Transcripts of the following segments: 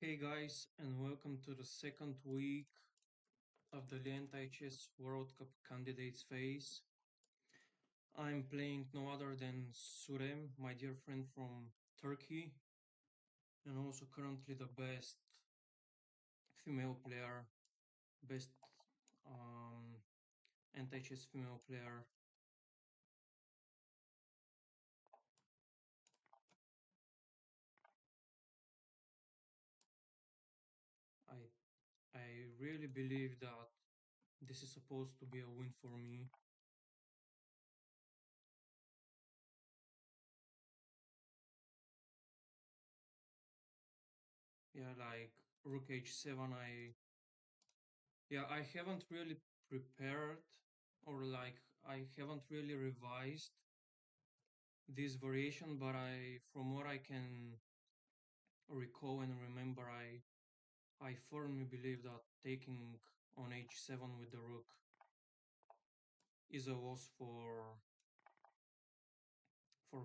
Hey guys, and welcome to the second week of the Antichess World Cup Candidates phase. I'm playing no other than Surem, my dear friend from Turkey, and also currently the best female player, best um, Antichess female player. I I really believe that this is supposed to be a win for me. Yeah, like Rook H7, I haven't really prepared, or like I haven't really revised this variation, but from what I can recall and remember, I firmly believe that taking on h7 with the rook is a loss for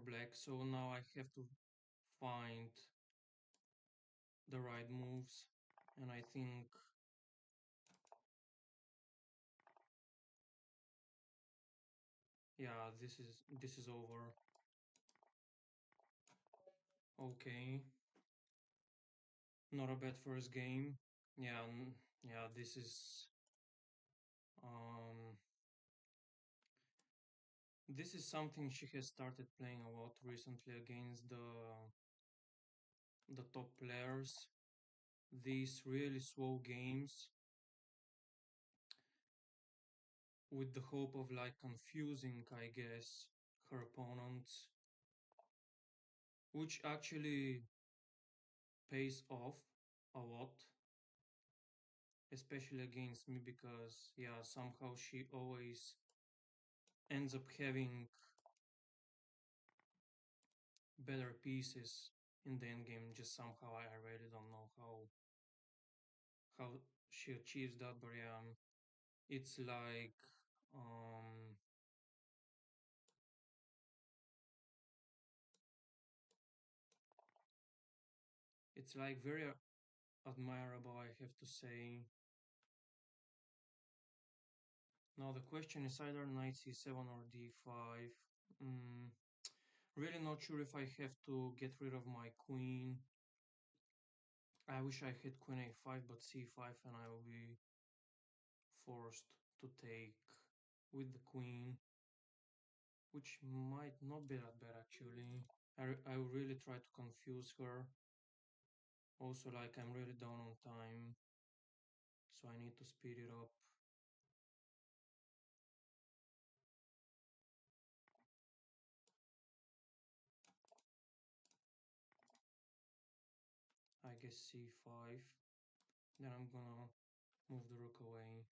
black. So now I have to find the right moves, and I think yeah, this is over. Okay, not a bad first game. Yeah, yeah, um this is something she has started playing a lot recently against the top players. These really slow games with the hope of like confusing, I guess, her opponents, which actually pays off a lot, especially against me because yeah, somehow she always ends up having better pieces in the end game. Just somehow I really don't know how she achieves that, but yeah, it's like um it's like very admirable, I have to say. Now the question is either knight c7 or d5. Mm, really not sure if I have to get rid of my queen. I wish I had queen a5, but c5, and I will be forced to take with the queen, which might not be that bad actually. I will really try to confuse her. Also, like, I'm really down on time, so I need to speed it up. I guess c5. Then I'm gonna move the rook away.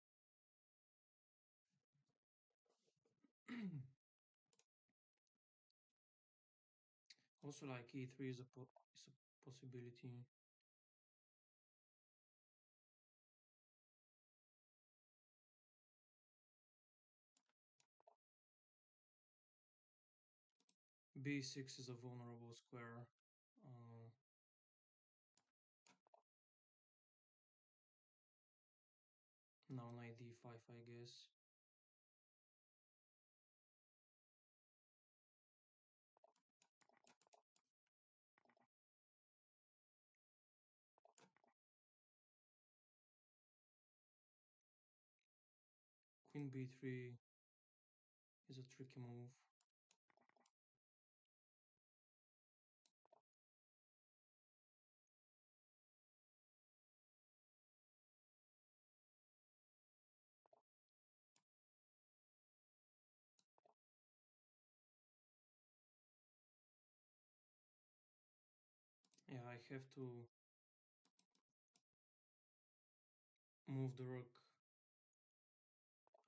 Also, like e3 is a possibility. b6 is a vulnerable square. Uh, Now knight d5, I guess. Queen b3 is a tricky move. Yeah, I have to move the rook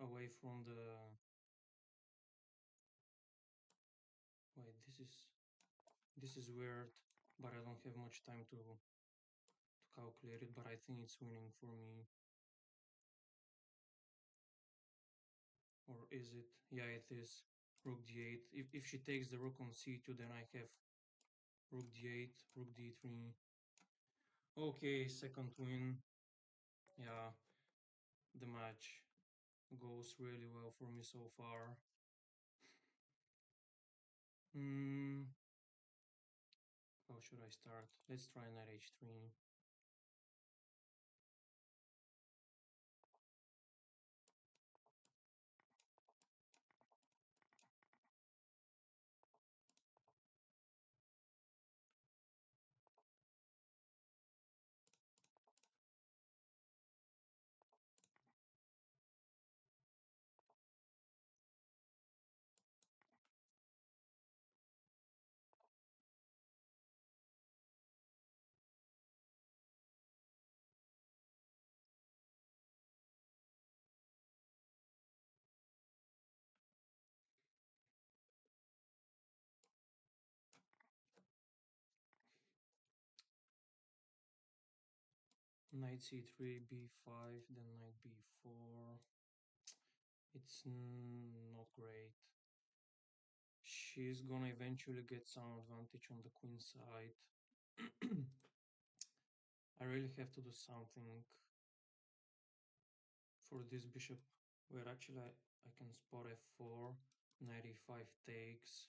away from the... Wait, this is weird, but I don't have much time to calculate it, but I think it's winning for me. Or is it? Yeah, it is. Rook d8. If she takes the rook on c2, then I have rook d8, rook d3. Okay, second win. Yeah, the match goes really well for me so far. Hmm, how should I start? Let's try knight h3. Knight c3, b5, then knight b4. It's not great. She's gonna eventually get some advantage on the queen side. I really have to do something for this bishop, where actually I can spot f4, knight e5 takes.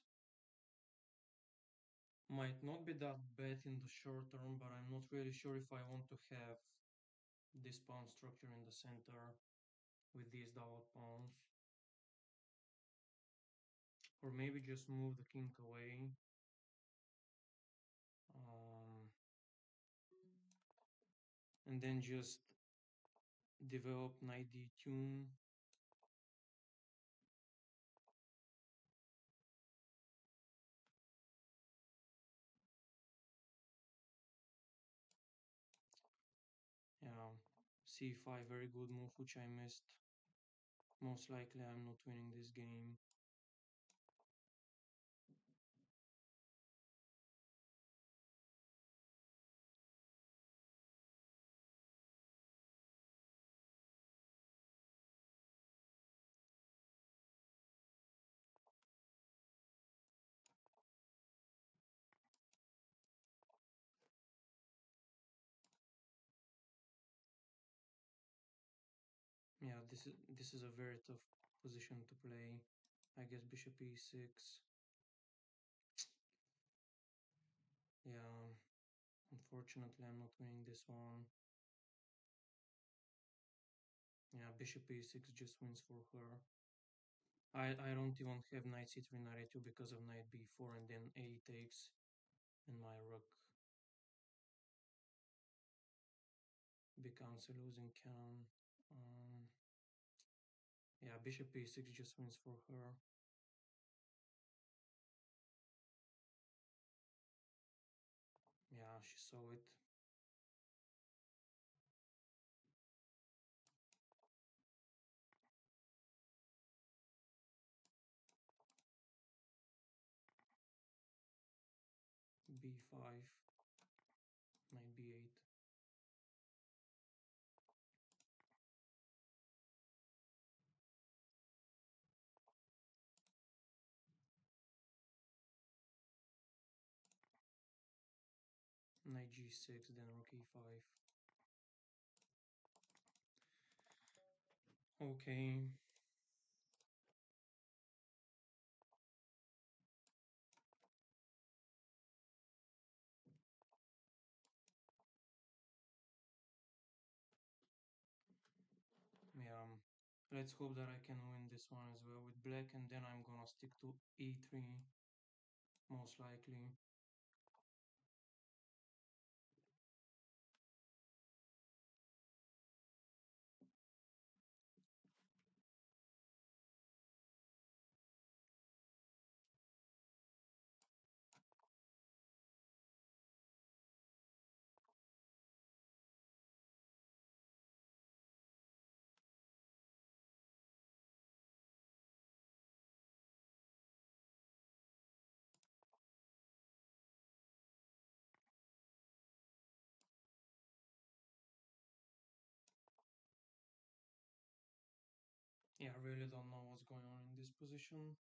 Might not be that bad in the short term, but I'm not really sure if I want to have this pawn structure in the center with these double pawns. Or maybe just move the king away. Um, and then just develop knight d2. Yeah, c5, very good move, which I missed. Most likely I'm not winning this game. Yeah, this is a very tough position to play. I guess bishop e6. Yeah, unfortunately I'm not winning this one. Yeah, bishop e6 just wins for her. I don't even have knight c3, knight a2 because of knight b4 and then a takes and my rook becomes a losing pawn. Yeah, bishop e6 just wins for her. Yeah, she saw it. b5, knight b8. Knight g6, then rook e5. Okay. Yeah. Let's hope that I can win this one as well with black, and then I'm gonna stick to e3, most likely. Yeah, I really don't know what's going on in this position.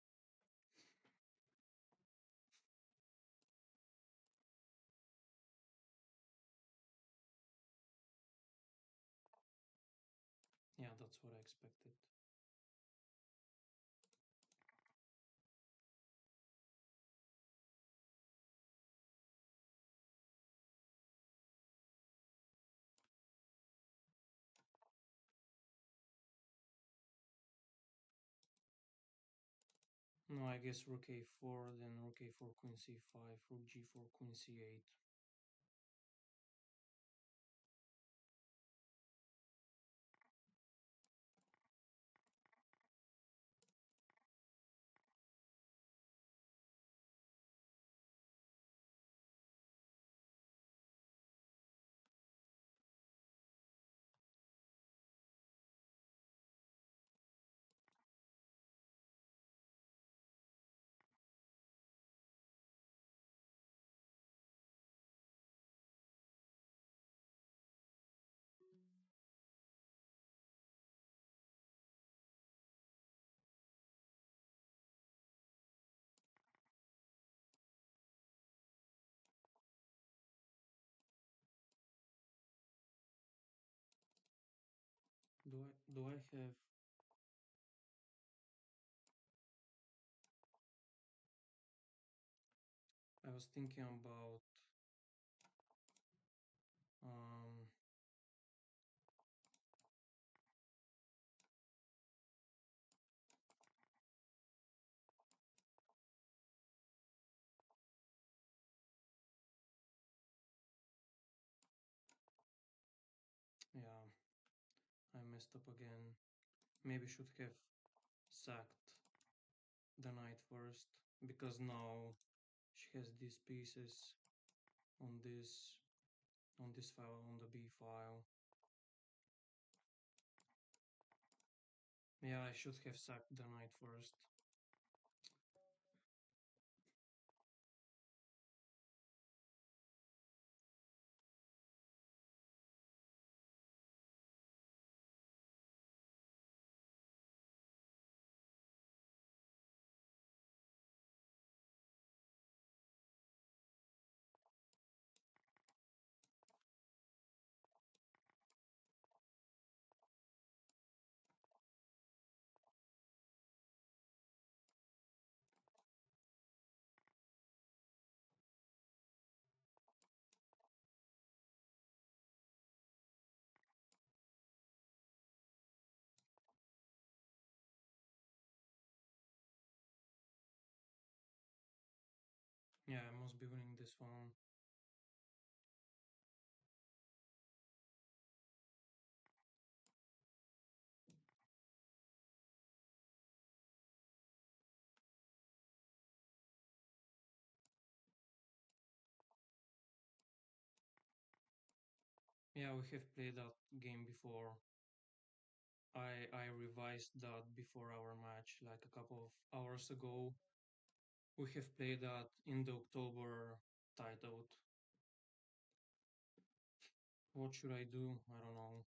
That's what I expected. No, I guess rook a4, then rook a4, queen c5, rook g4, queen c8. Do I have I was thinking about um yeah, I messed up again. Maybe should have sacked the knight first, because now she has these pieces on this file, on the b file. Yeah, I should have sacked the knight first. Yeah, I must be winning this one. Yeah, we have played that game before. I revised that before our match, like a couple of hours ago. We have played that in the October titled. What should I do? I don't know.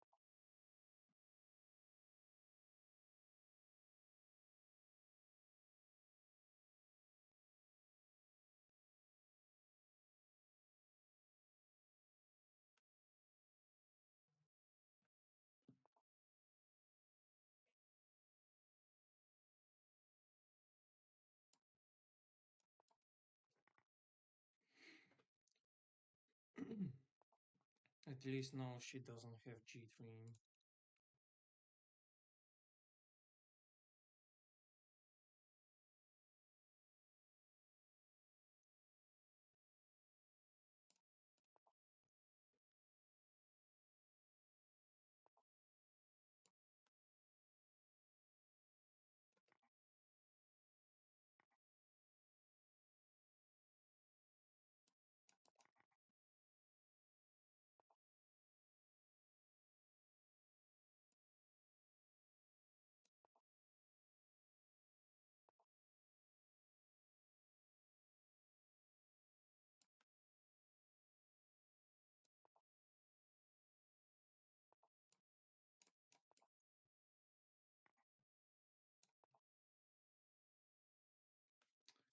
At least now she doesn't have g3.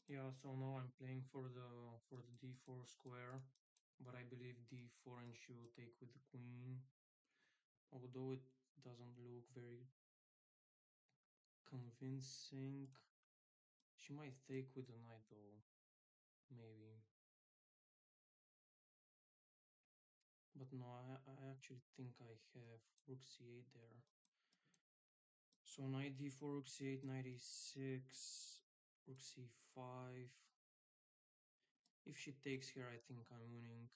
Yeah, so now I'm playing for the d4 square, but I believe d4 and she will take with the queen. Although doesn't look very convincing. She might take with the knight though, maybe. But no, I actually think I have rook c8 there. So knight d4, rook c8, knight e6, rook c5. If she takes here, I think I'm winning.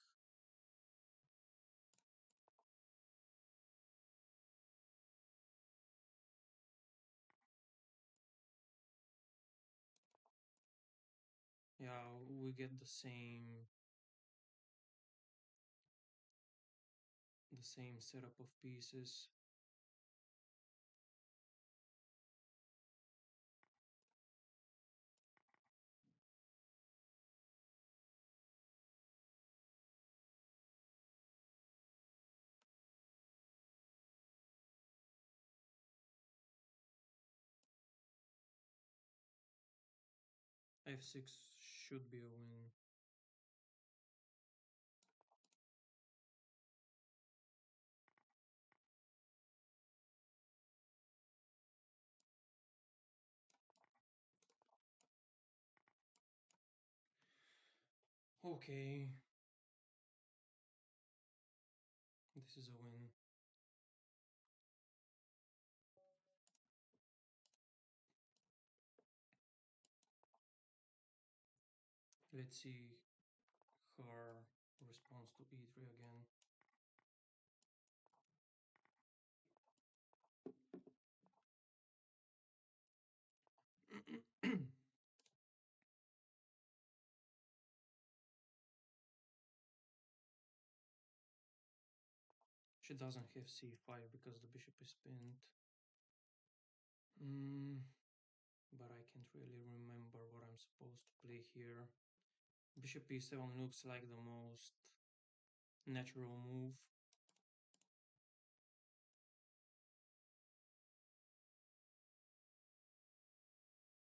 Yeah, we get the same setup of pieces. f6 should be a win. Okay, this is a win. Let's see her response to e3 again. She doesn't have c5 because the bishop is pinned. But I can't really remember what I'm supposed to play here. Bishop e7 looks like the most natural move.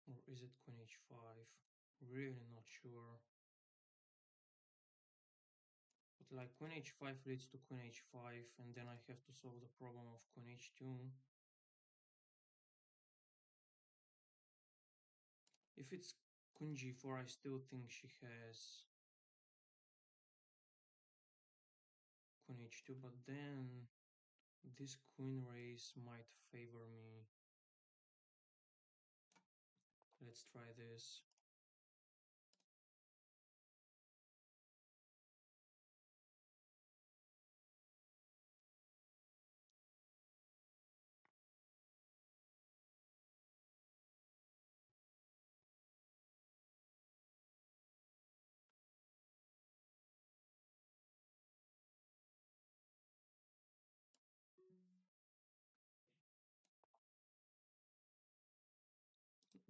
Or is it queen h5? Really not sure. But like queen h5 leads to queen h5, and then I have to solve the problem of queen h2. If it's queen g4, I still think she has queen h2, but then this queen race might favor me. Let's try this.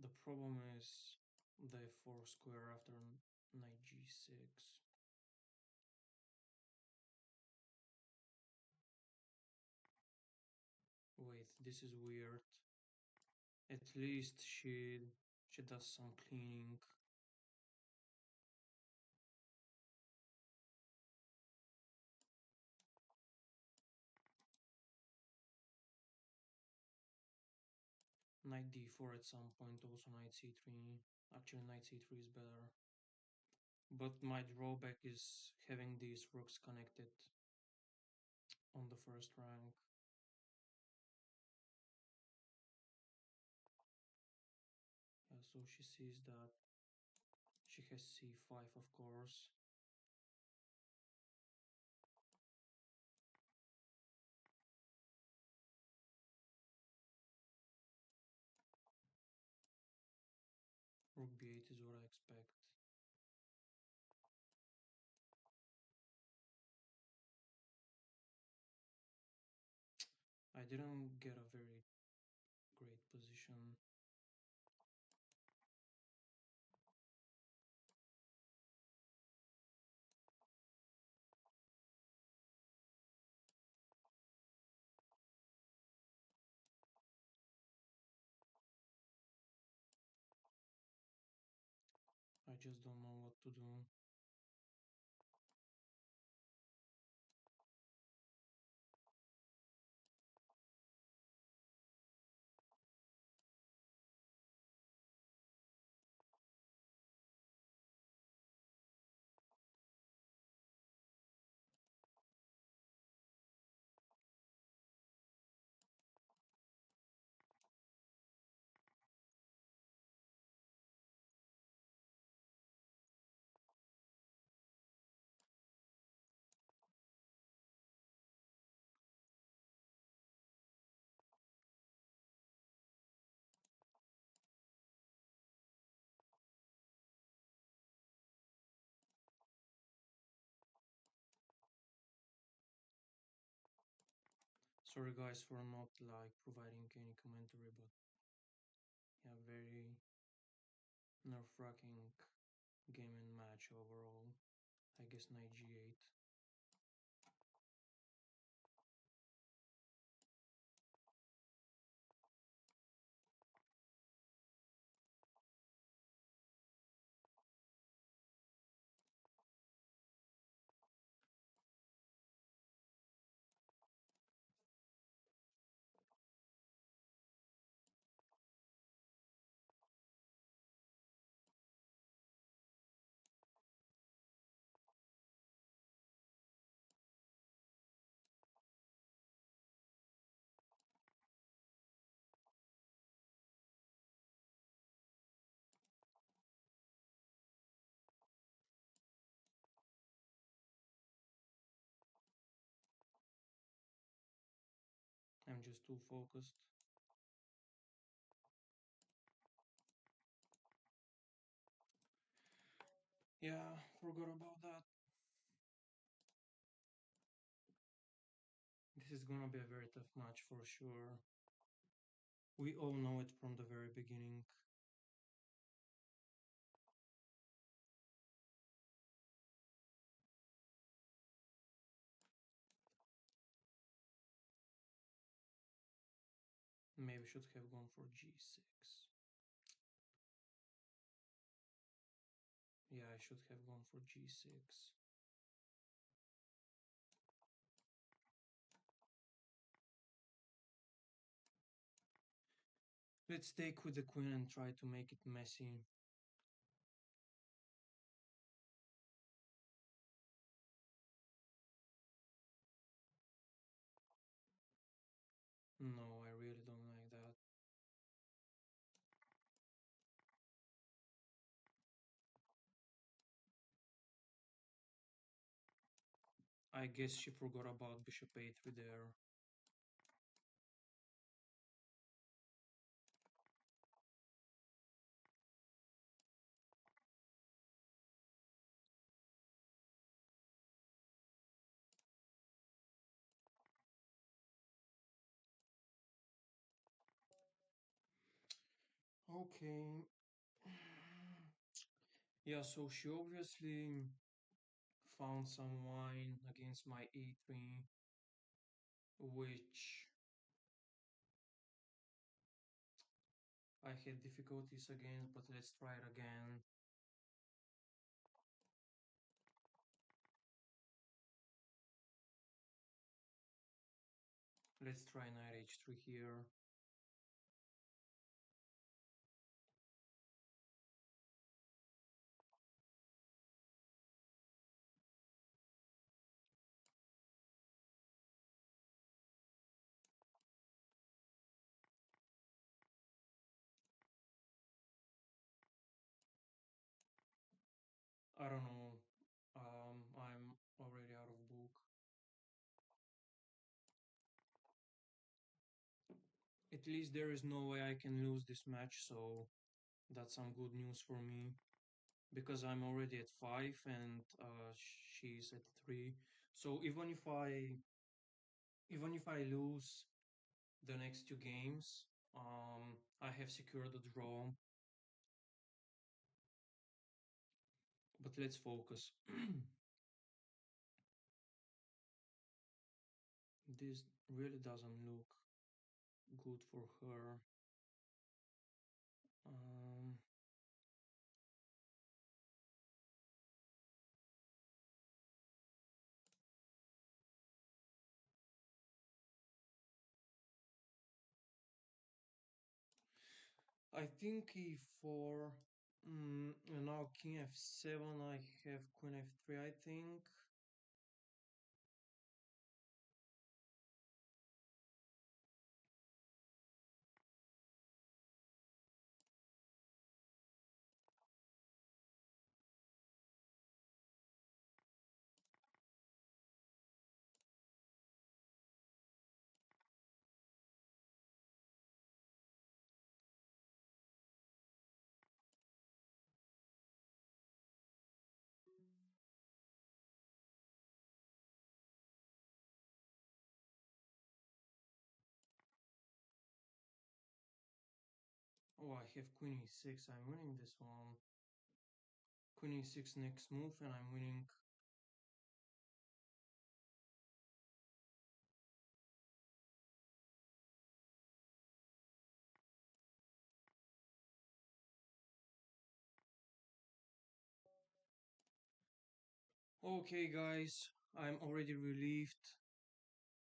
The problem is the f4 square after knight g6. Wait, this is weird. At least she does some cleaning. Knight d4 at some point, also knight c3. Actually, knight c3 is better. But my drawback is having these rooks connected on the first rank. Yeah, so she sees that. She has c5, of course. Rook b8 is what I expect. I didn't get a very great position. I just don't know what to do. Sorry guys for not like providing any commentary, but yeah, very nerve-wracking game and match overall. I guess knight g8. I'm just too focused. Yeah, forgot about that. This is gonna be a very tough match for sure. We all know it from the very beginning. Maybe should have gone for g6. Yeah, I should have gone for g6. Let's take with the queen and try to make it messy. No, I really don't like that. I guess she forgot about bishop a3 there. Okay. Yeah, so she obviously found some wine against my e3, which I had difficulties against, but let's try it again. Let's try knight h3 here. I don't know. I'm already out of book. At least there is no way I can lose this match, so that's some good news for me. Because I'm already at 5 and she's at 3. So even if I lose the next two games, I have secured a draw. But let's focus. This really doesn't look good for her. Um, I think e4. Now king f7. I have queen f3. I think. Oh, I have queen e6. I'm winning this one. Queen e6 next move, and I'm winning. Okay, guys, I'm already relieved.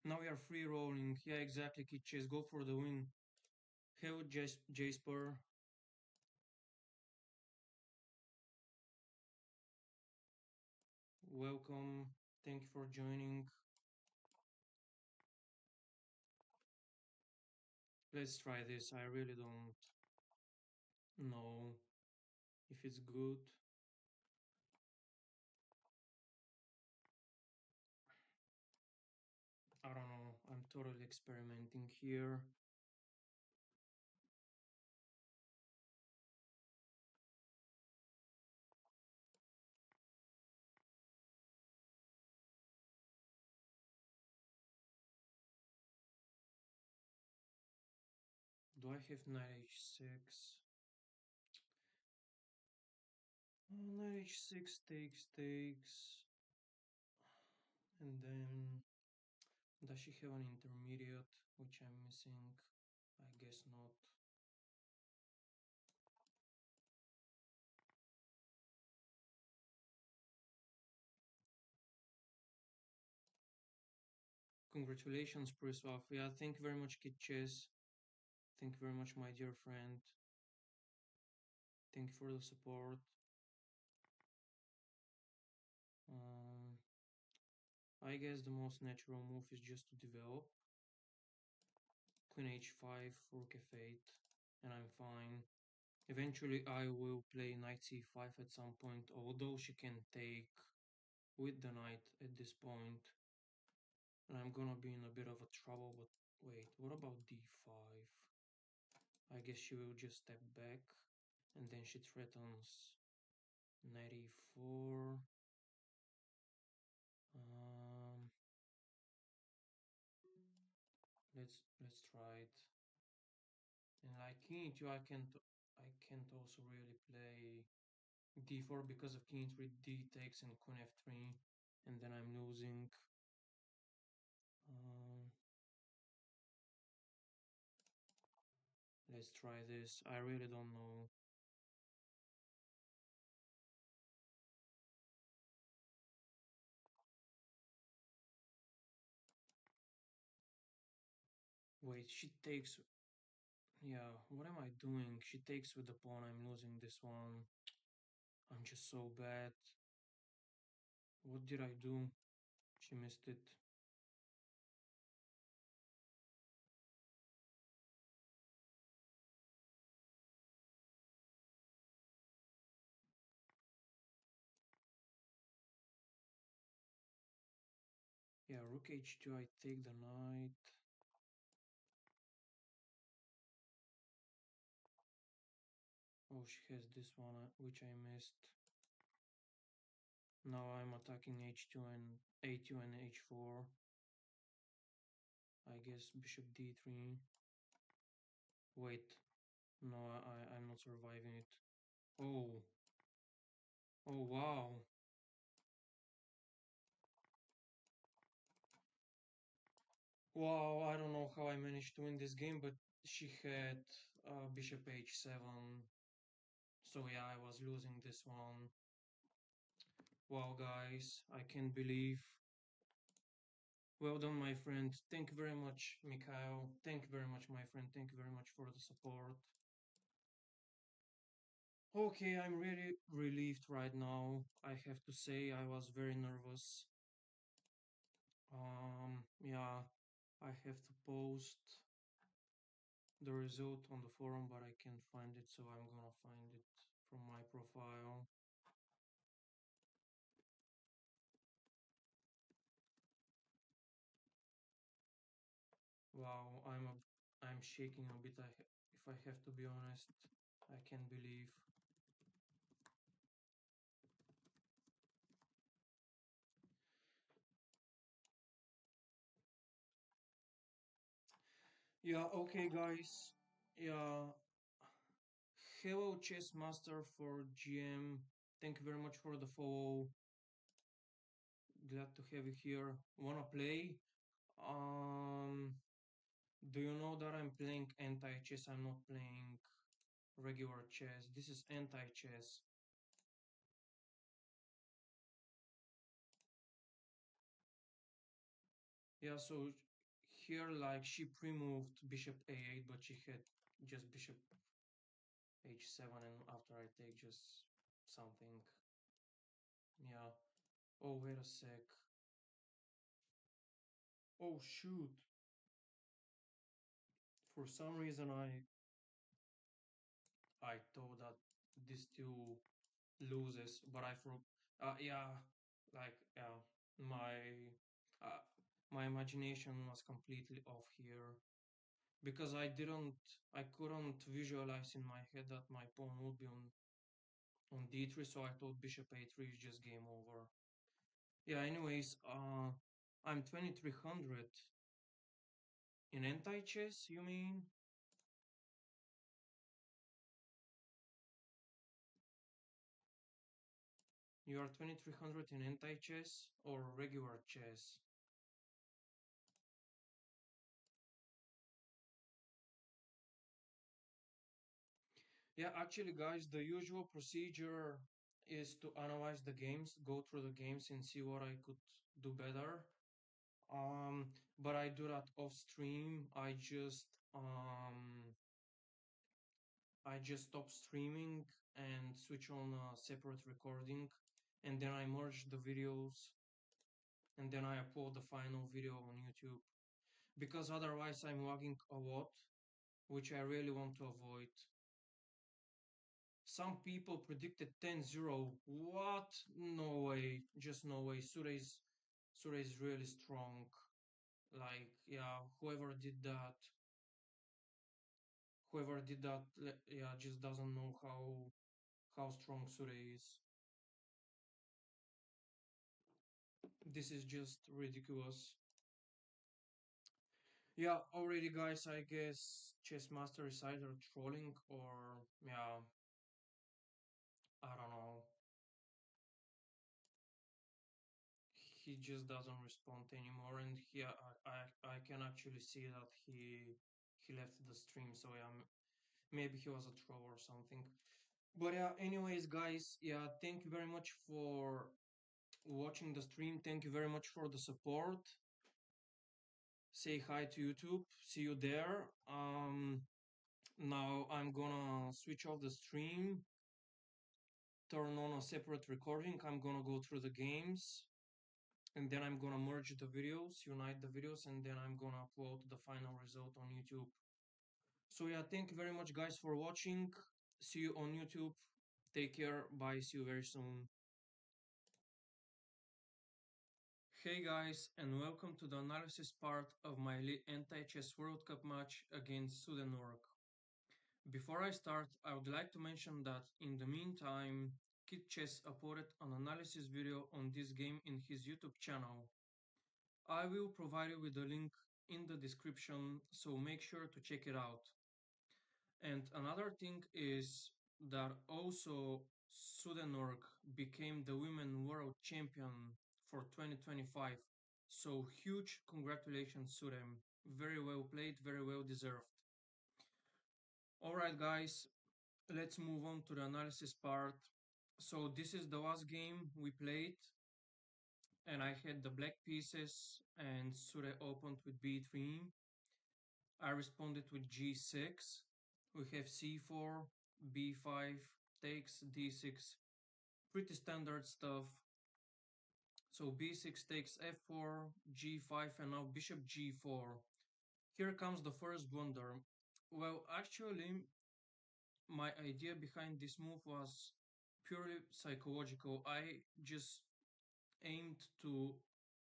Now we are free rolling. Yeah, exactly, Kid Chase. Go for the win. Hello, Jasper. Welcome. Thank you for joining. Let's try this. I really don't know if it's good. I don't know. I'm totally experimenting here. Do I have knight h6? Knight h6 takes. And then, does she have an intermediate, which I'm missing? I guess not. Congratulations, Priswaf. Yeah, thank you very much, Kid Chess. Thank you very much, my dear friend. Thank you for the support. Um, I guess the most natural move is just to develop. Queen h5, rook f8, and I'm fine. Eventually I will play knight c5 at some point, although she can take with the knight at this point. And I'm gonna be in a bit of a trouble, but wait, what about d5? I guess she will just step back, and then she threatens knight e4. Um, let's try it. And like king e2, I can't also really play d4 because of king e3, d takes, and queen f3, and then I'm losing. Um, let's try this. I really don't know. Wait, she takes. Yeah, what am I doing? She takes with the pawn. I'm losing this one. I'm just so bad. What did I do? She missed it. Yeah, rook h2. I take the knight. Oh, she has this one, which I missed. Now I'm attacking h2 and a2 and h4. I guess bishop d3. Wait, no, I'm not surviving it. Oh, oh wow. Wow, I don't know how I managed to win this game, but she had bishop h7. So yeah, I was losing this one. Wow, guys, I can't believe. Well done, my friend. Thank you very much, Mikhail. Thank you very much, my friend. Thank you very much for the support. Okay, I'm really relieved right now. I have to say I was very nervous. Yeah, I have to post the result on the forum, but I can't find it, so I'm gonna find it from my profile. Wow, I'm shaking a bit. If I have to be honest, I can't believe. Yeah, okay, guys. Yeah, Hello, Chess Master for GM. Thank you very much for the follow. Glad to have you here. Wanna play? Um, do you know that I'm playing anti-chess? I'm not playing regular chess. This is anti-chess. Yeah, so here like she pre-moved bishop a8, but she had just bishop h7, and after I take just something. Yeah. Oh, wait a sec. Oh, shoot. For some reason I thought that this two loses, but I for yeah, like yeah, my uh, my imagination was completely off here because I couldn't visualize in my head that my pawn would be on d3, so I thought bishop a3 is just game over. Yeah, anyways, I'm 2300 in anti-chess, you mean? You are 2300 in anti-chess or regular chess? Yeah, actually, guys, the usual procedure is to analyze the games, go through the games and see what I could do better. But I do that off stream. I just stop streaming and switch on a separate recording, and then I merge the videos, and then I upload the final video on YouTube. Because otherwise I'm lagging a lot, which I really want to avoid. Some people predicted 10-0. What? No way. Just no way. Sure is really strong. Like, yeah, whoever did that, yeah, just doesn't know how strong Sure is. This is just ridiculous. Yeah, already guys, I guess Chess Master is either trolling or yeah, I don't know. He just doesn't respond anymore, and I can actually see that he left the stream. So yeah, maybe he was a troll or something. But yeah, anyways, guys, yeah, thank you very much for watching the stream. Thank you very much for the support. Say hi to YouTube. See you there. Now I'm gonna switch off the stream, turn on a separate recording. I'm gonna go through the games, and then I'm gonna merge the videos, unite the videos, and then I'm gonna upload the final result on YouTube. So yeah, thank you very much guys for watching. See you on YouTube. Take care. Bye. See you very soon. Hey guys, and welcome to the analysis part of my Antichess World Cup match against sudenurk. Before I start, I would like to mention that in the meantime, Kid Chess uploaded an analysis video on this game in his YouTube channel. I will provide you with a link in the description, so make sure to check it out. And another thing is that also sudenurk became the Women World Champion for 2025. So huge congratulations to them. Very well played, very well deserved. Alright guys, let's move on to the analysis part. So this is the last game we played, and I had the black pieces and Sure opened with b3. I responded with g6. We have c4, b5, takes d6. Pretty standard stuff. So b6 takes f4, g5, and now bishop g4. Here comes the first blunder. Well, actually, my idea behind this move was purely psychological. I just aimed to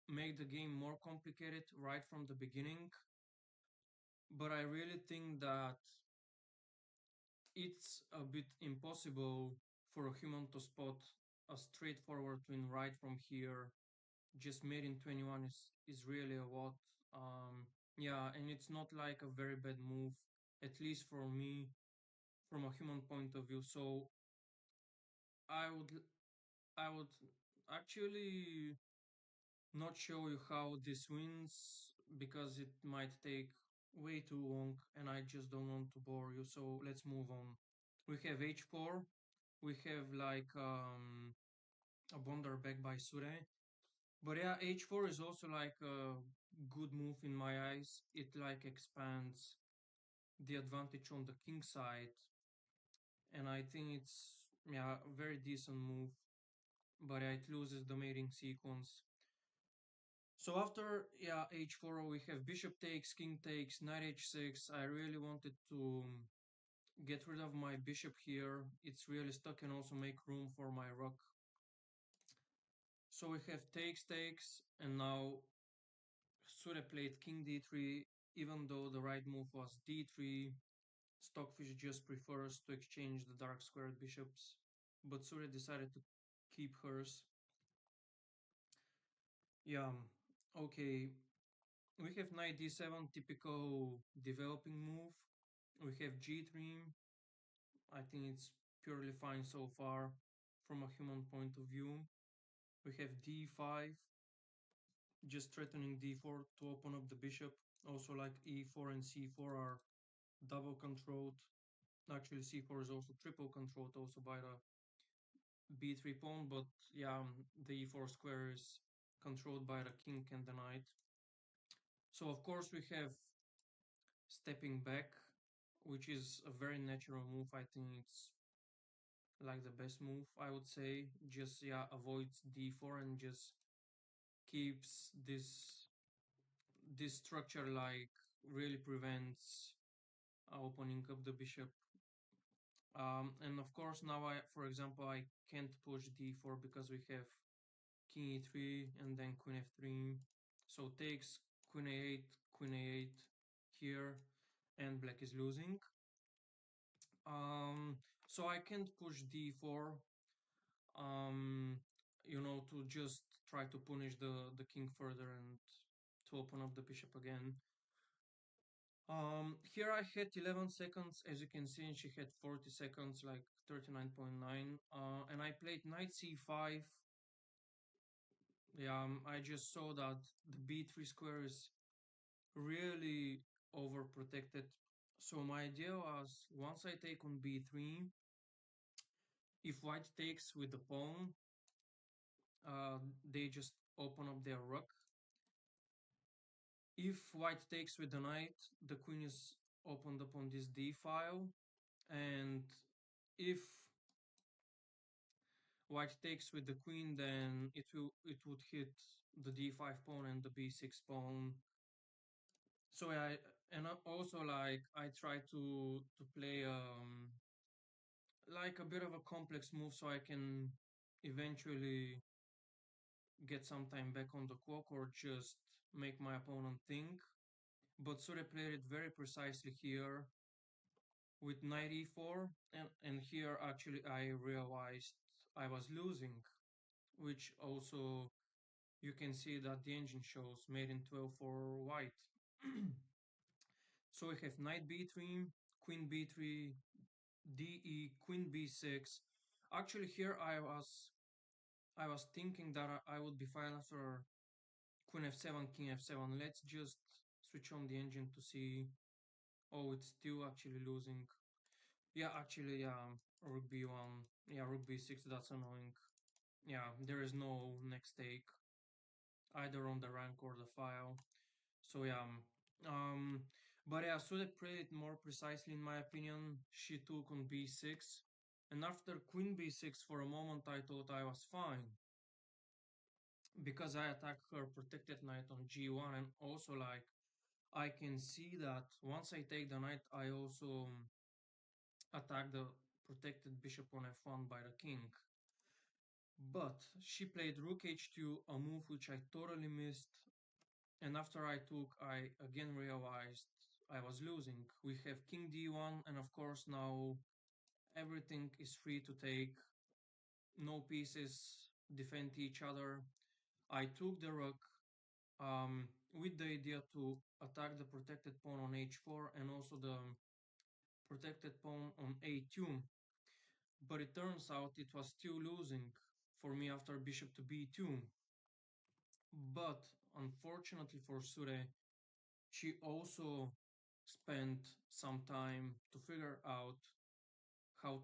make the game more complicated right from the beginning, but I really think that it's a bit impossible for a human to spot a straightforward win right from here. Just made in 21 is really a lot. Yeah, and it's not like a very bad move, at least for me. from a human point of view. So I would I would actually not show you how this wins because it might take way too long and I just don't want to bore you. So let's move on. We have h4. We have like a bonder back by Sure. But yeah, h4 is also like a good move in my eyes. It like expands the advantage on the king side, and I think it's yeah a very decent move. But yeah, it loses the mating sequence. So after yeah h4 we have bishop takes, king takes, knight h6. I really wanted to get rid of my bishop here. It's really stuck and also make room for my rook. So we have takes takes, and now Sure played king d3, even though the right move was d3. Stockfish just prefers to exchange the dark squared bishops, but Sure decided to keep hers. Yeah, okay. We have knight d7, typical developing move. We have g3. I think it's purely fine so far from a human point of view. We have d5, just threatening d4 to open up the bishop. Also, like e4 and c4 are double controlled. Actually, c4 is also triple controlled also by the b3 pawn, but yeah, the e4 square is controlled by the king and the knight. So of course we have stepping back, which is a very natural move. I think it's like the best move, I would say. Just yeah, avoids d4 and just keeps this structure, like really prevents opening up the bishop. And of course now for example, I can't push d4 because we have king e3 and then queen f3. So takes, queen a8, queen a8 here, and black is losing. So I can't push d4, um, to just try to punish the king further and to open up the bishop again. Here I had 11 seconds, as you can see, and she had 40 seconds, like 39.9. And I played knight c5. Yeah, I just saw that the b3 square is really overprotected. So my idea was, once I take on b3, if white takes with the pawn, they just open up their rook. If white takes with the knight, the queen is opened up on this d file, and if white takes with the queen, then it would hit the d5 pawn and the b6 pawn. So I and also like I try to play like a bit of a complex move so I can eventually get some time back on the clock or just make my opponent think. But Sure played it very precisely here with knight e4, and here actually I realized I was losing, which also you can see that the engine shows made in 12 for white. So we have knight b3, queen b3, de, queen b6. Actually here I was thinking that I would be fine after queen f7, king f7. Let's just switch on the engine to see. Oh, it's still actually losing. Yeah, actually, yeah, rook b1. Yeah, rook b6, that's annoying. Yeah, there is no next take, either on the rank or the file. So yeah, um, but yeah, Sude played it more precisely in my opinion. She took on b6, and after queen b6 for a moment I thought I was fine, because I attacked her protected knight on g1, and also like I can see that once I take the knight I also attack the protected bishop on f1 by the king. But she played rook h2, a move which I totally missed, and after I took, I again realized I was losing. We have king d1, and of course now everything is free to take. No pieces defend each other. I took the rook with the idea to attack the protected pawn on h4 and also protected pawn on a2, but it turns out it was still losing for me after bishop to b2. But unfortunately for Sure, she also spent some time to figure out how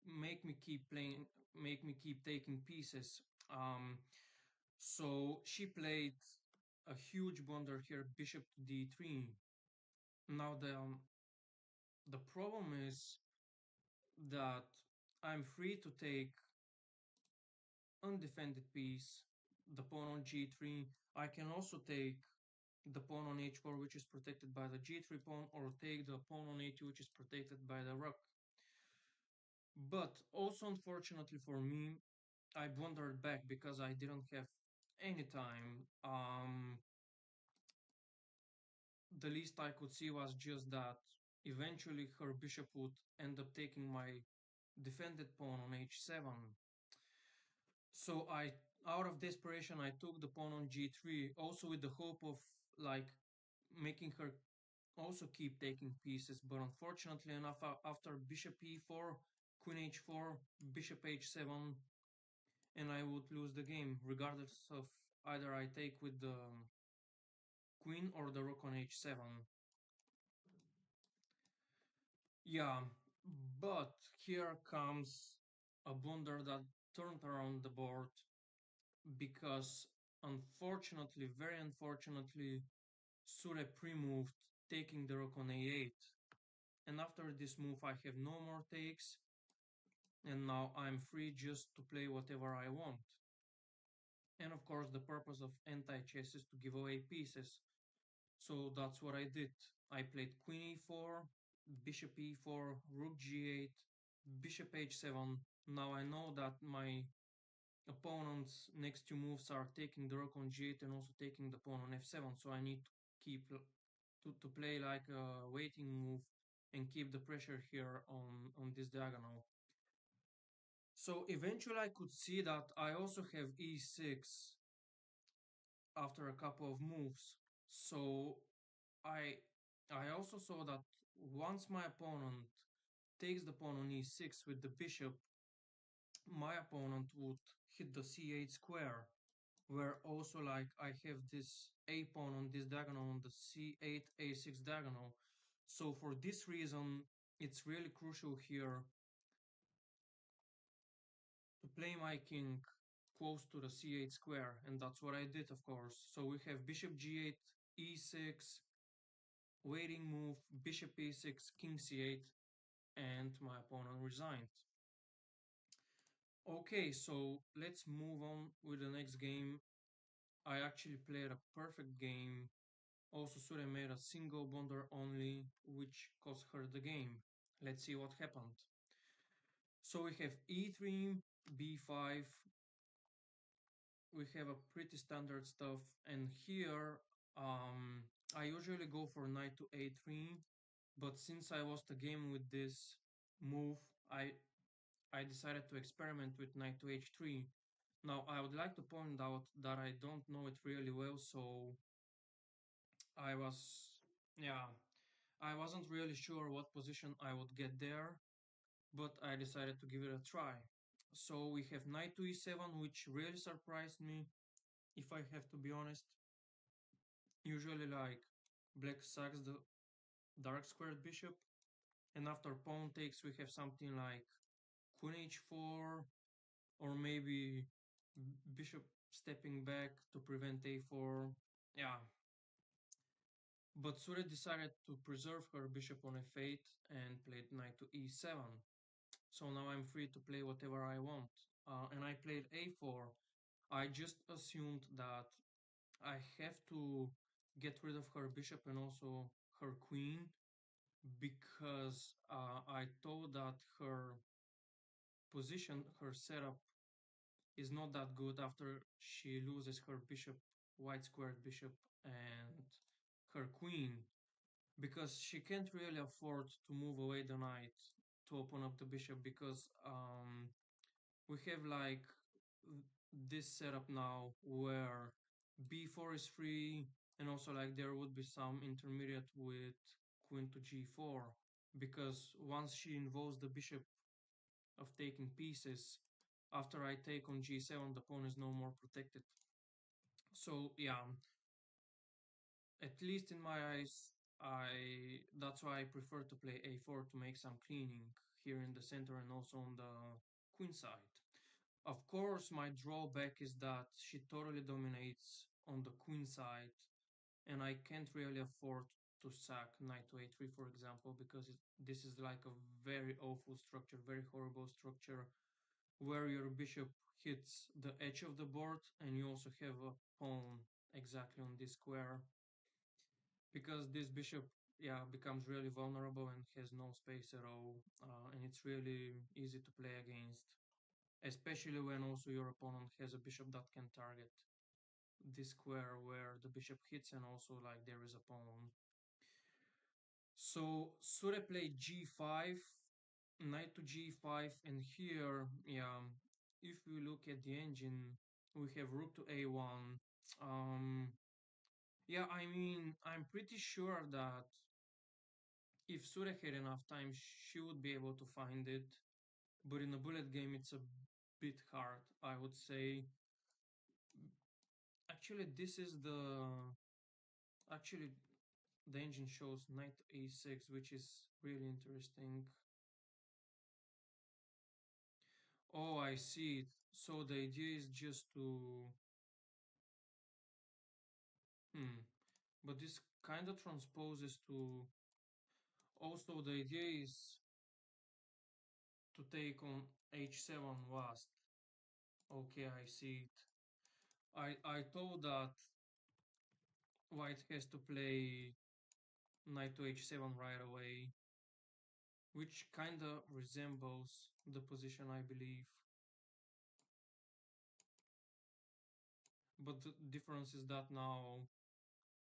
to make me keep playing, make me keep taking pieces. Um, so she played a huge blunder here, bishop to d3. Now the problem is that I'm free to take undefended piece, the pawn on g3. I can also take the pawn on h4, which is protected by the g3 pawn, or take the pawn on a2, which is protected by the rook. But also, unfortunately for me, I blundered back because I didn't have any time. The least I could see was just that eventually her bishop would end up taking my defended pawn on h7. So out of desperation, I took the pawn on g3, also with the hope of like making her also keep taking pieces. But unfortunately enough, after bishop e4, queen h4, bishop h7, and I would lose the game, regardless of either I take with the queen or the rook on h7. Yeah, but here comes a blunder that turned around the board because unfortunately, very unfortunately, Sure pre-moved, taking the rook on a8. And after this move I have no more takes, and now I'm free just to play whatever I want. And of course the purpose of anti-chess is to give away pieces. So that's what I did. I played queen e4, bishop e4, rook g8, bishop h7. Now I know that my opponent's next two moves are taking the rook on g8 and also taking the pawn on f7. So I need to keep to play like a waiting move and keep the pressure here on this diagonal. So eventually I could see that I also have e6 after a couple of moves. So I I also saw that once my opponent takes the pawn on e6 with the bishop, my opponent would hit the c8 square, where also like I have this a pawn on this diagonal on the c8 a6 diagonal. So for this reason, it's really crucial here to play my king close to the c8 square, and that's what I did, of course. So we have bishop g8, e6, waiting move, bishop e6, king c8, and my opponent resigned. Okay, so let's move on with the next game. I actually played a perfect game. Also, Sure made a single blunder only, which cost her the game. Let's see what happened. So we have e3, b5. We have a pretty standard stuff, and here I usually go for knight to a3, but since I lost a game with this move, I decided to experiment with knight to h3. Now I would like to point out that I don't know it really well, so I was, yeah, I wasn't really sure what position I would get there, but I decided to give it a try. So we have knight to e7, which really surprised me, if I have to be honest. Usually like black sacks the dark squared bishop, and after pawn takes we have something like queen h4, or maybe bishop stepping back to prevent a4. Yeah, but Sure decided to preserve her bishop on f8 and played knight to e7. So now I'm free to play whatever I want. And I played a4. I just assumed that I have to get rid of her bishop and also her queen, because I thought that her position, her setup, is not that good after she loses her bishop, white squared bishop, and her queen, because she can't really afford to move away the knight to open up the bishop, because we have like this setup now where b4 is free, and also like there would be some intermediate with queen to g4, because once she involves the bishop of taking pieces, after I take on g7, the pawn is no more protected. So yeah, at least in my eyes, that's why I prefer to play a4 to make some cleaning here in the center and also on the queen side. Of course, my drawback is that she totally dominates on the queen side, and I can't really afford to sack knight to a3, for example, because this is like a very awful structure, very horrible structure, where your bishop hits the edge of the board, and you also have a pawn exactly on this square, because this bishop, yeah, becomes really vulnerable and has no space at all, and it's really easy to play against, especially when also your opponent has a bishop that can target this square where the bishop hits, and also like there is a pawn. So should I play g5, knight to g5, and here, yeah, if we look at the engine, we have rook to a1. Yeah, I mean, I'm pretty sure that if Sura had enough time, she would be able to find it. But in a bullet game, it's a bit hard, I would say. Actually, this is the... Actually, the engine shows knight a6, which is really interesting. Oh, I see it. So the idea is just to... But this kind of transposes to... Also, the idea is to take on h7 last. Okay, I see it. I thought that white has to play knight to h7 right away, which kinda resembles the position, I believe. But the difference is that now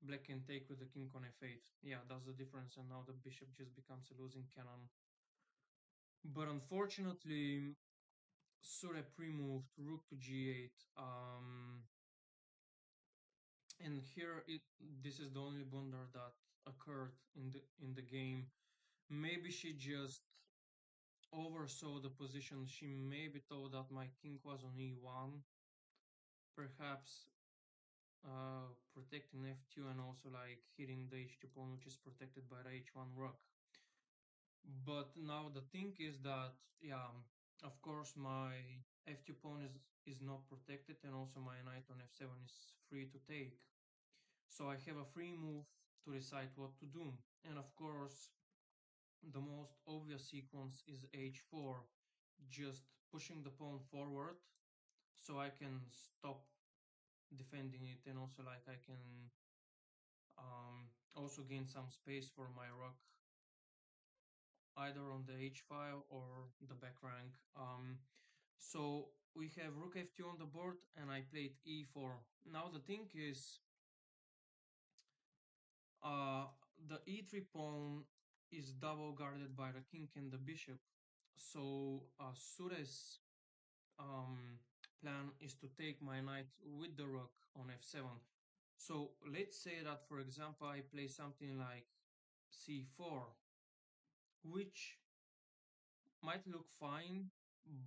black can take with the king on f8. Yeah, that's the difference, and now the bishop just becomes a losing cannon. But unfortunately, Sure pre-moved rook to g8. And here this is the only blunder that occurred in the game. Maybe she just oversaw the position. She maybe thought that my king was on e1, perhaps protecting f2 and also like hitting the h2 pawn, which is protected by the h1 rook. But now the thing is that, yeah, of course my f2 pawn is not protected, and also my knight on f7 is free to take. So I have a free move to decide what to do. And of course, the most obvious sequence is h4, just pushing the pawn forward so I can stop defending it, and also like I can also gain some space for my rook either on the h file or the back rank. So we have rook f2 on the board, and I played e4. Now the thing is, the e3 pawn is double guarded by the king and the bishop. So Sure's plan is to take my knight with the rook on f7. So let's say that, for example, I play something like c4, which might look fine,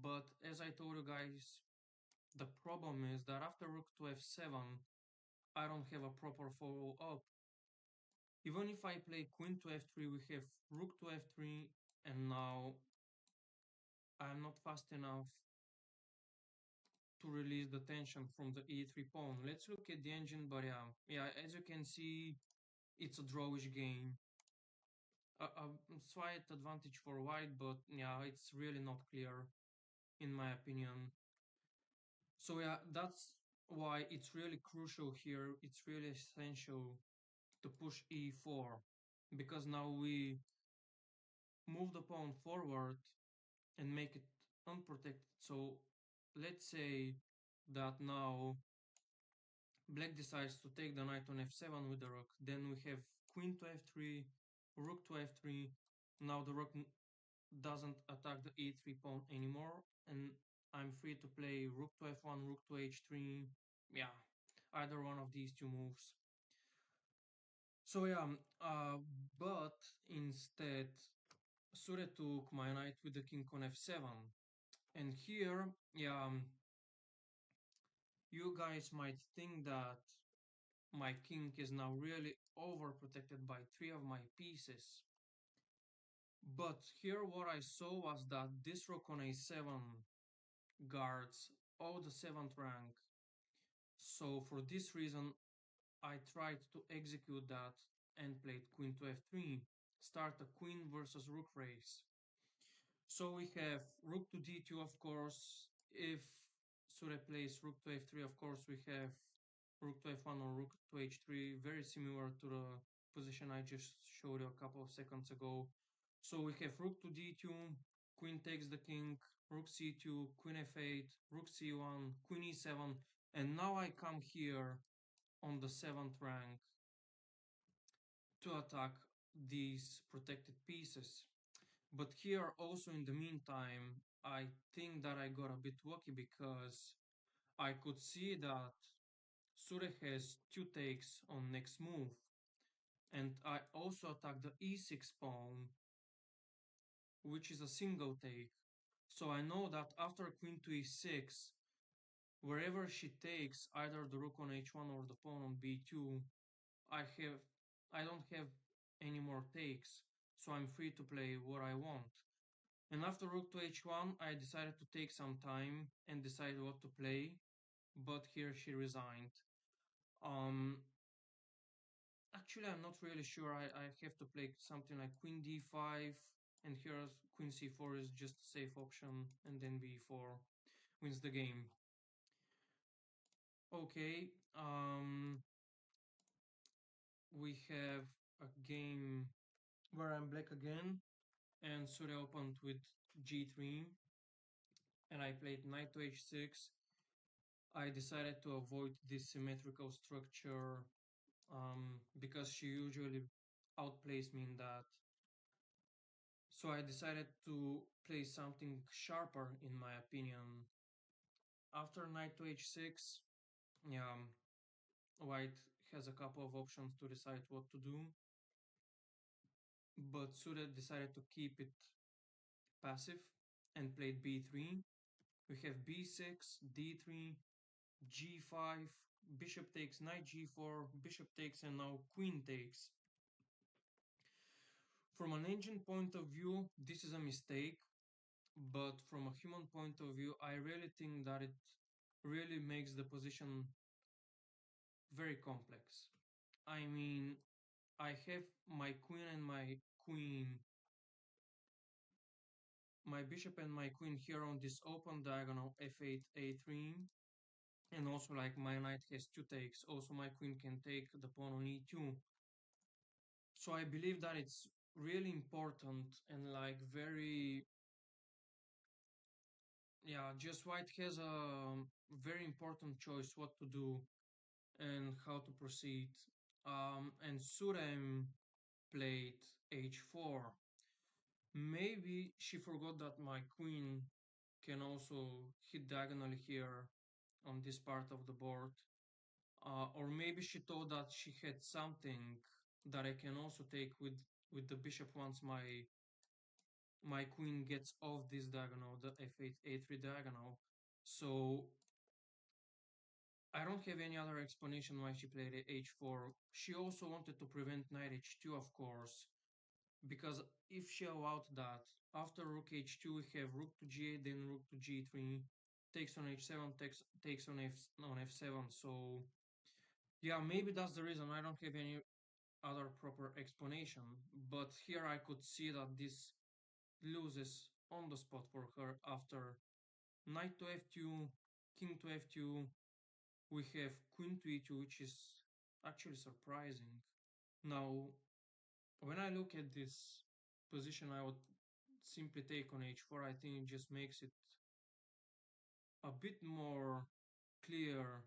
but as I told you guys, the problem is that after rook to f7, I don't have a proper follow-up. Even if I play queen to f3, we have rook to f3, and now I'm not fast enough to release the tension from the e3 pawn. Let's look at the engine, but yeah, as you can see, it's a drawish game. A slight advantage for white, but yeah, it's really not clear, in my opinion. So yeah, that's why it's really crucial here. It's really essential to push e4, because now we move the pawn forward and make it unprotected. So let's say that now black decides to take the knight on f7 with the rook. Then we have queen to f3, rook to f3. Now the rook doesn't attack the e3 pawn anymore, and I'm free to play rook to f1, rook to h3. Yeah, either one of these two moves. So yeah, but instead Sure took my knight with the king on f7. And here, yeah, you guys might think that my king is now really overprotected by three of my pieces. But here what I saw was that this rook on a7 guards all the 7th rank. So for this reason, I tried to execute that and played queen to f3, start a queen versus rook race. So we have rook to d2, of course. If Sure plays rook to f3, of course, we have rook to f1 or rook to h3, very similar to the position I just showed you a couple of seconds ago. So we have rook to d2, queen takes the king, rook c2, queen f8, rook c1, queen e7, and now I come here on the 7th rank to attack these protected pieces. But here also in the meantime, I think that I got a bit lucky because I could see that Sure has two takes on next move. And I also attack the e6 pawn, which is a single take. So I know that after queen to e6, wherever she takes either the rook on h1 or the pawn on b2, I don't have any more takes, so I'm free to play what I want. And after rook to h1, I decided to take some time and decide what to play, but here she resigned. Um, Actually, I'm not really sure. I have to play something like queen d5, and here queen c4 is just a safe option, and then b4 wins the game. Okay, we have a game where I'm black again, and Surya opened with g3, and I played knight to h6. I decided to avoid this symmetrical structure because she usually outplays me in that. So I decided to play something sharper, in my opinion. After knight to h6, yeah, white has a couple of options to decide what to do, but Suda decided to keep it passive and played b3. We have b6, d3, g5, bishop takes, knight g4, bishop takes, and now queen takes. From an engine point of view, this is a mistake, but from a human point of view, I really think that it really makes the position very complex. I mean, I have my queen and my queen, my bishop and my queen here on this open diagonal f8, a3, and also like my knight has two takes. Also, my queen can take the pawn on e2. So I believe that it's really important and like very, yeah, just white has a very important choice what to do and how to proceed. And Surem played h4. Maybe she forgot that my queen can also hit diagonally here on this part of the board. Or maybe she thought that she had something that I can also take with the bishop once my queen gets off this diagonal, the f8, a3 diagonal. So I don't have any other explanation why she played h4. She also wanted to prevent knight h2, of course, because if she allowed that, after rook h2 we have rook to g8, then rook to g3, takes on h7, takes on f7. So yeah, maybe that's the reason. I don't have any other proper explanation, but here I could see that this loses on the spot for her after knight to f2, king to f2. We have queen to e2, which is actually surprising. Now, when I look at this position, I would simply take on h4. I think it just makes it a bit more clear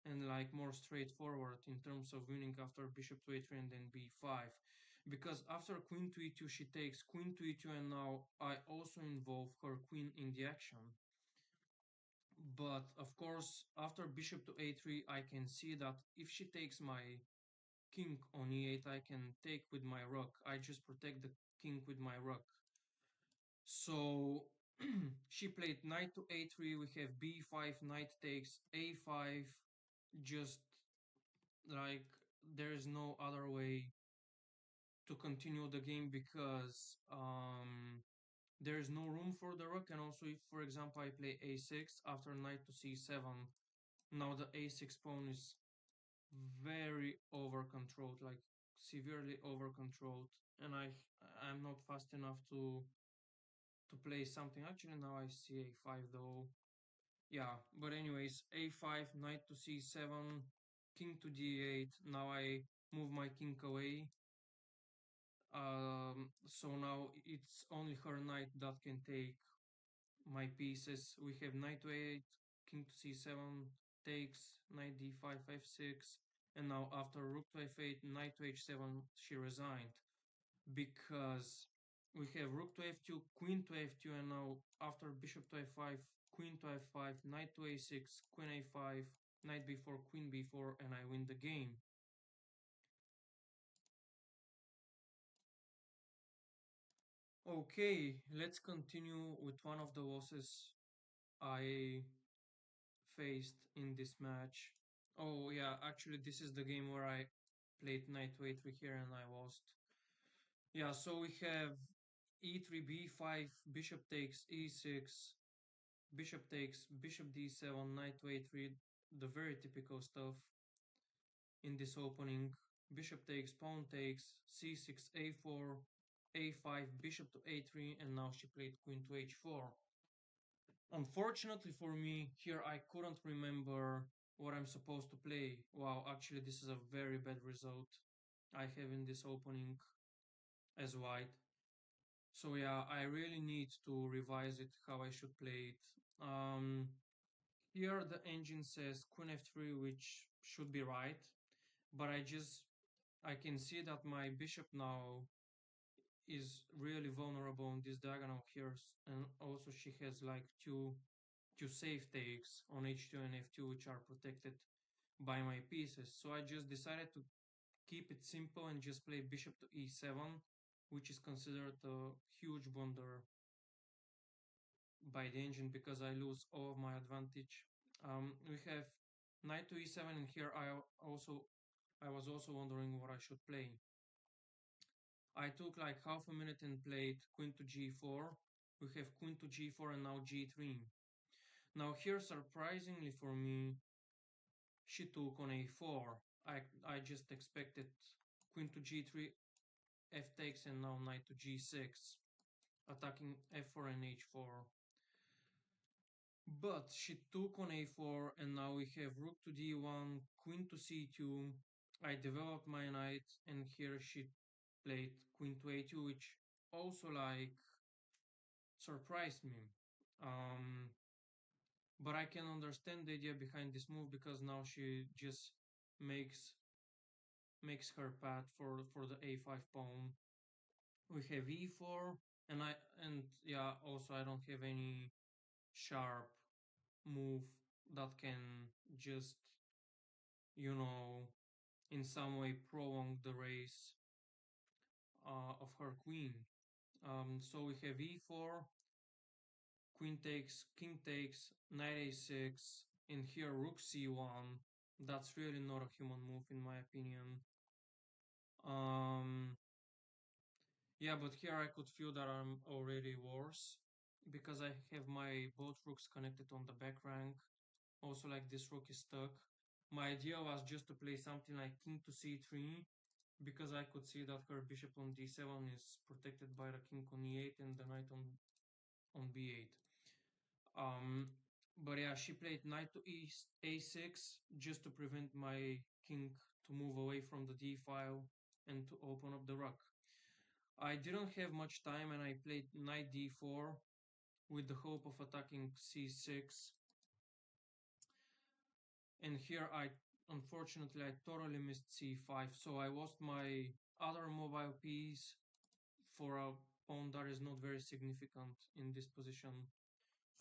and like more straightforward in terms of winning after bishop to a3 and then b5. Because after queen to e2, she takes queen to e2, and now I also involve her queen in the action. But of course, after bishop to a3, I can see that if she takes my king on e8, I can take with my rook. I just protect the king with my rook. So she played knight to a3, we have b5, knight takes a5, just like there is no other way to continue the game because there is no room for the rook. And also if, for example, I play a6 after knight to c7, now the a6 pawn is very over controlled, like severely over controlled, and I'm not fast enough to play something. Actually, now I see a5 though. Yeah, but anyways, a5, knight to c7, king to d8. Now I move my king away. So now it's only her knight that can take my pieces. We have knight to a8, king to c7 takes, knight d5, f6, and now after rook to f8, knight to h7, she resigned because we have rook to f2, queen to f2, and now after bishop to f5, queen to f5, knight to a6, queen a5, knight b4, queen b4, and I win the game. Okay, let's continue with one of the losses I faced in this match. Oh yeah, actually this is the game where I played knight to a3 here and I lost. Yeah, so we have e3, b5, bishop takes e6, bishop takes, bishop d7, knight to a3, the very typical stuff in this opening. Bishop takes, pawn takes, c6, a4, a5, bishop to a3, and now she played queen to h4. Unfortunately for me, here I couldn't remember what I'm supposed to play. Wow, actually this is a very bad result I have in this opening as white. So yeah, I really need to revise it how I should play it. Here the engine says queen f3, which should be right, but I can see that my bishop now is really vulnerable on this diagonal here, and also she has like two safe takes on h2 and f2 which are protected by my pieces. So I just decided to keep it simple and just play bishop to e7, which is considered a huge blunder by the engine because I lose all of my advantage. We have knight to e7, and here I was also wondering what I should play. I took like half a minute and played queen to g4. We have queen to g4 and now g3. Now here, surprisingly for me, she took on a4. I just expected queen to g3, f takes, and now knight to g6, attacking f4 and h4. But she took on a4, and now we have rook to d1, queen to c2. I developed my knight, and here she played queen to a2, which also like surprised me. But I can understand the idea behind this move because now she just makes her path for the a5 pawn. We have e4, and yeah, also I don't have any sharp move that can just, you know, in some way prolong the race of her queen. So we have e4, queen takes, king takes, knight a6, and here rook c1. That's really not a human move in my opinion. Yeah, but here I could feel that I'm already worse because I have my both rooks connected on the back rank. Also, like this rook is stuck. My idea was just to play something like king to c3 because I could see that her bishop on d7 is protected by the king on e8 and the knight on b8. But yeah, she played knight to a6 just to prevent my king to move away from the d file and to open up the rook. I didn't have much time and I played knight d4 with the hope of attacking c6. And here unfortunately I totally missed c5, so I lost my other mobile piece for a pawn that is not very significant in this position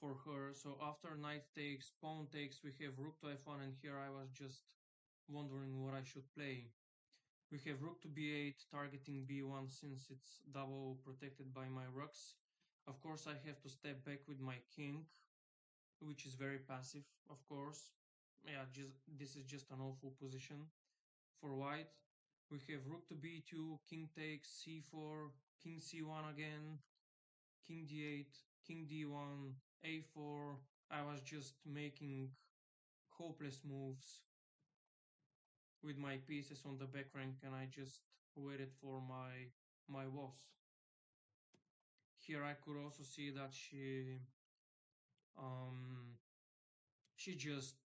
for her. So after knight takes, pawn takes, we have rook to f1, and here I was just wondering what I should play. We have rook to b8, targeting b1 since it's double protected by my rooks. Of course, I have to step back with my king, which is very passive, of course. Yeah, this is just an awful position for white. We have rook to b2, king takes c4, king c1 again, king d8, king d1, a4. I was just making hopeless moves with my pieces on the back rank, and I just waited for my loss. Here I could also see that um, she just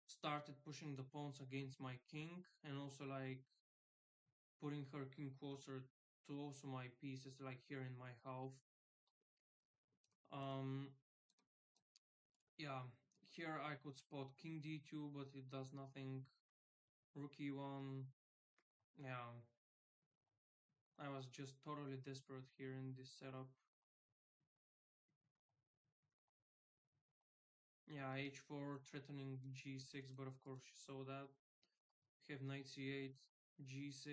started pushing the pawns against my king, and also like putting her king closer to also my pieces, like here in my half. Um, yeah, here I could spot king d2, but it does nothing. Rook e1. Yeah, I was just totally desperate here in this setup. Yeah, h4 threatening g6, but of course she saw that. Have knight c8, g6,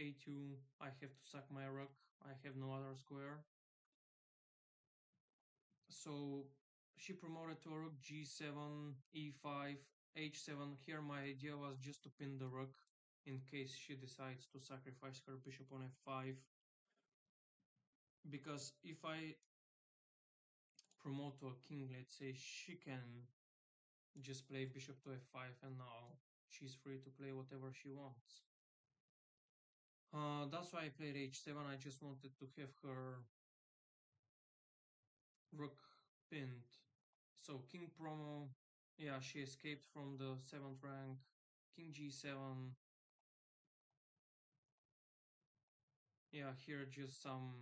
a2. I have to sack my rook. I have no other square. So she promoted to a rook g7, e5, h7. Here my idea was just to pin the rook in case she decides to sacrifice her bishop on f5. Because if I promote to a king, let's say, she can just play bishop to f5, and now she's free to play whatever she wants. That's why I played h7. I just wanted to have her rook pinned. So king promo, yeah, she escaped from the 7th rank. King g7. Yeah, here just some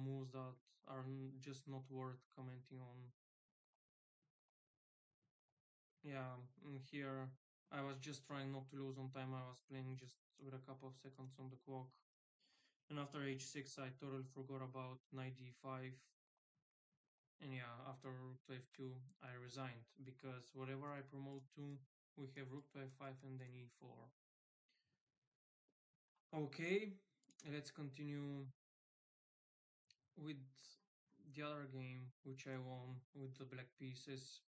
moves that are just not worth commenting on. Yeah, here I was just trying not to lose on time. I was playing just with a couple of seconds on the clock. And after h6, I totally forgot about knight d5. And yeah, after rook to f2, I resigned because whatever I promote to, we have rook to f5 and then e4. Okay, let's continue with the other game, which I won with the black pieces.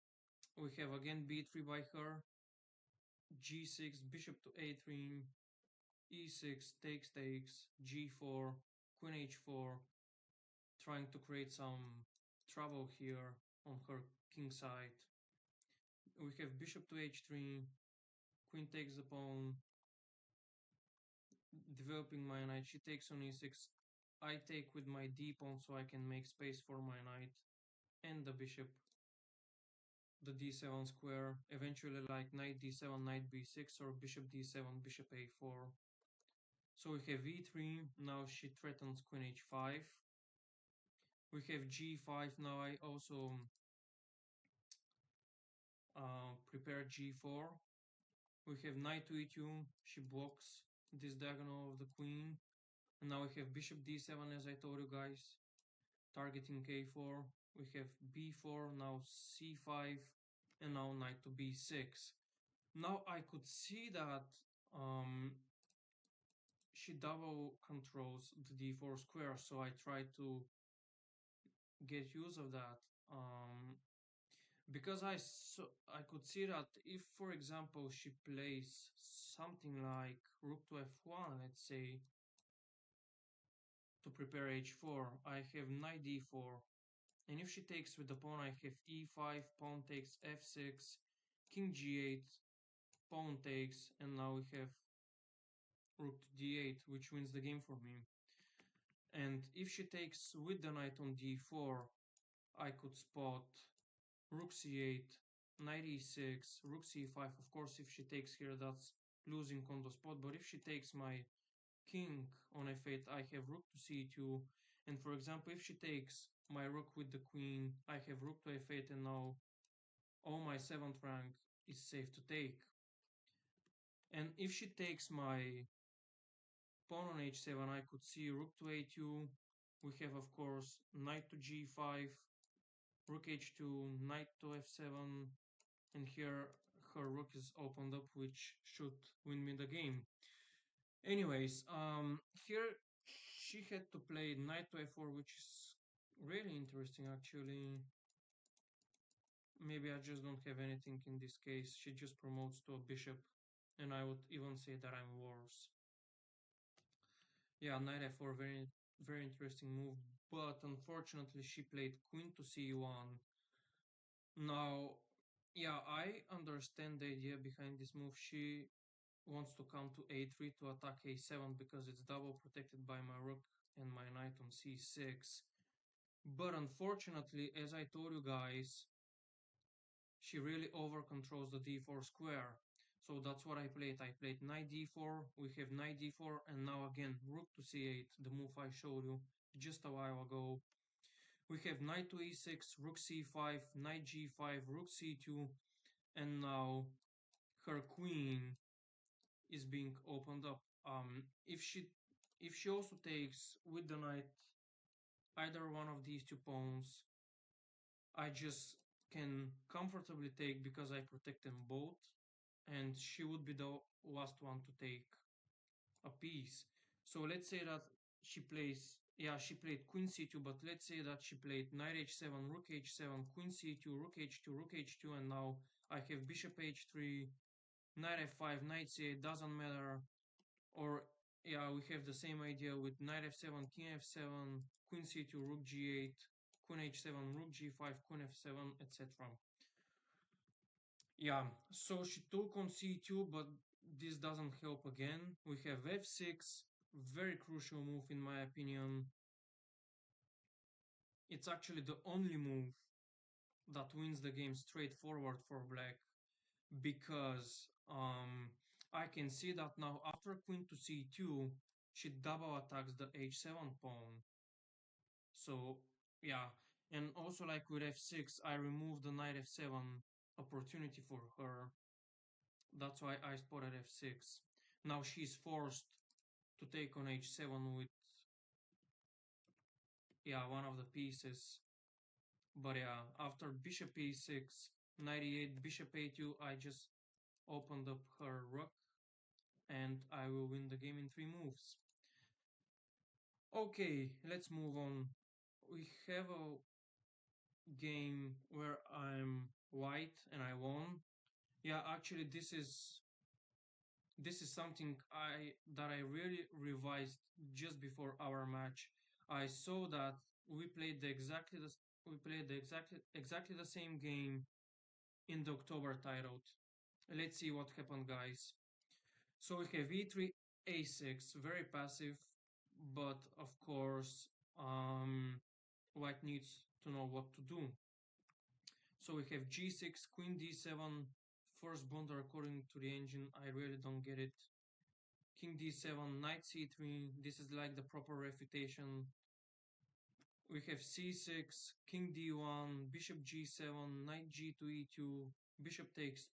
We have again b3 by her, g6, bishop to a3, e6, takes, g4, queen h4, trying to create some trouble here on her king side. We have bishop to h3, queen takes the pawn, developing my knight. She takes on e6. I take with my d pawn so I can make space for my knight and the bishop. The d7 square, eventually like knight d7, knight b6, or bishop d7, bishop a4. So we have e3, now she threatens queen h5. We have g5, now I also prepare g4. We have knight to e2, she blocks this diagonal of the queen. And now we have bishop d7, as I told you guys, targeting a4. We have b4, now c5, and now knight to b6. Now I could see that she double controls the d4 square, so I try to get use of that. Because I could see that if, for example, she plays something like rook to f1, let's say, to prepare h4, I have knight d4, and if she takes with the pawn, I have e5, pawn takes f6, king g8, pawn takes, and now we have rook to d8, which wins the game for me. And if she takes with the knight on d4, I could spot rook c8, knight e6, rook c5. Of course, if she takes here, that's losing on the spot. But if she takes my king on f8, I have rook to c2. And for example, if she takes my rook with the queen, I have rook to f8, and now all my 7th rank is safe to take. And if she takes my pawn on h7, I could see rook to a2. We have, of course, knight to g5, rook h2, knight to f7, and here her rook is opened up, which should win me the game. Anyways, here she had to play knight to f4, which is really interesting actually. Maybe I just don't have anything in this case. She just promotes to a bishop, and I would even say that I'm worse. Yeah, knight f4, very interesting move, but unfortunately she played queen to c1. Now, yeah, I understand the idea behind this move. She wants to come to a3 to attack a7 because it's double protected by my rook and my knight on c6. But unfortunately, as I told you guys, she really over controls the d4 square. So that's what I played. I played knight d4, we have knight d4, and now again rook to c8, the move I showed you just a while ago. We have knight to e6, rook c5, knight g5, rook c2, and now her queen is being opened up. If she also takes with the knight either one of these two pawns, I just can comfortably take because I protect them both, and she would be the last one to take a piece. So let's say that she plays, yeah, she played queen c2, but let's say that she played knight h7, rook h7, queen c2, rook h2, rook h2, and now I have bishop h3, knight f5, knight c8, doesn't matter. Or yeah, we have the same idea with knight f7, king f7, queen c2, rook g8, queen h7, rook g5, queen f7, etc. Yeah, so she took on c2, but this doesn't help again. We have f6, very crucial move in my opinion. It's actually the only move that wins the game straightforward for black, because I can see that now after queen to c2, she double attacks the h7 pawn. So yeah, and also like with f6, I removed the knight f7 opportunity for her. That's why I spotted f6. Now she's forced to take on h7 with, yeah, one of the pieces. But yeah, after bishop e6, knight e8, bishop a2, I just opened up her rook and I will win the game in 3 moves. Okay, let's move on. We have a game where I'm white and I won. Yeah, actually this is something I really revised just before our match. I saw that we played exactly the same game in the October title. Let's see what happened, guys. So we have e3, a6, very passive, but of course, white needs to know what to do. So we have g6, queen d7, first blunder according to the engine. I really don't get it. King d7, knight c3. This is like the proper refutation. We have c6, king d1, bishop g7, knight g2, e2, bishop takes,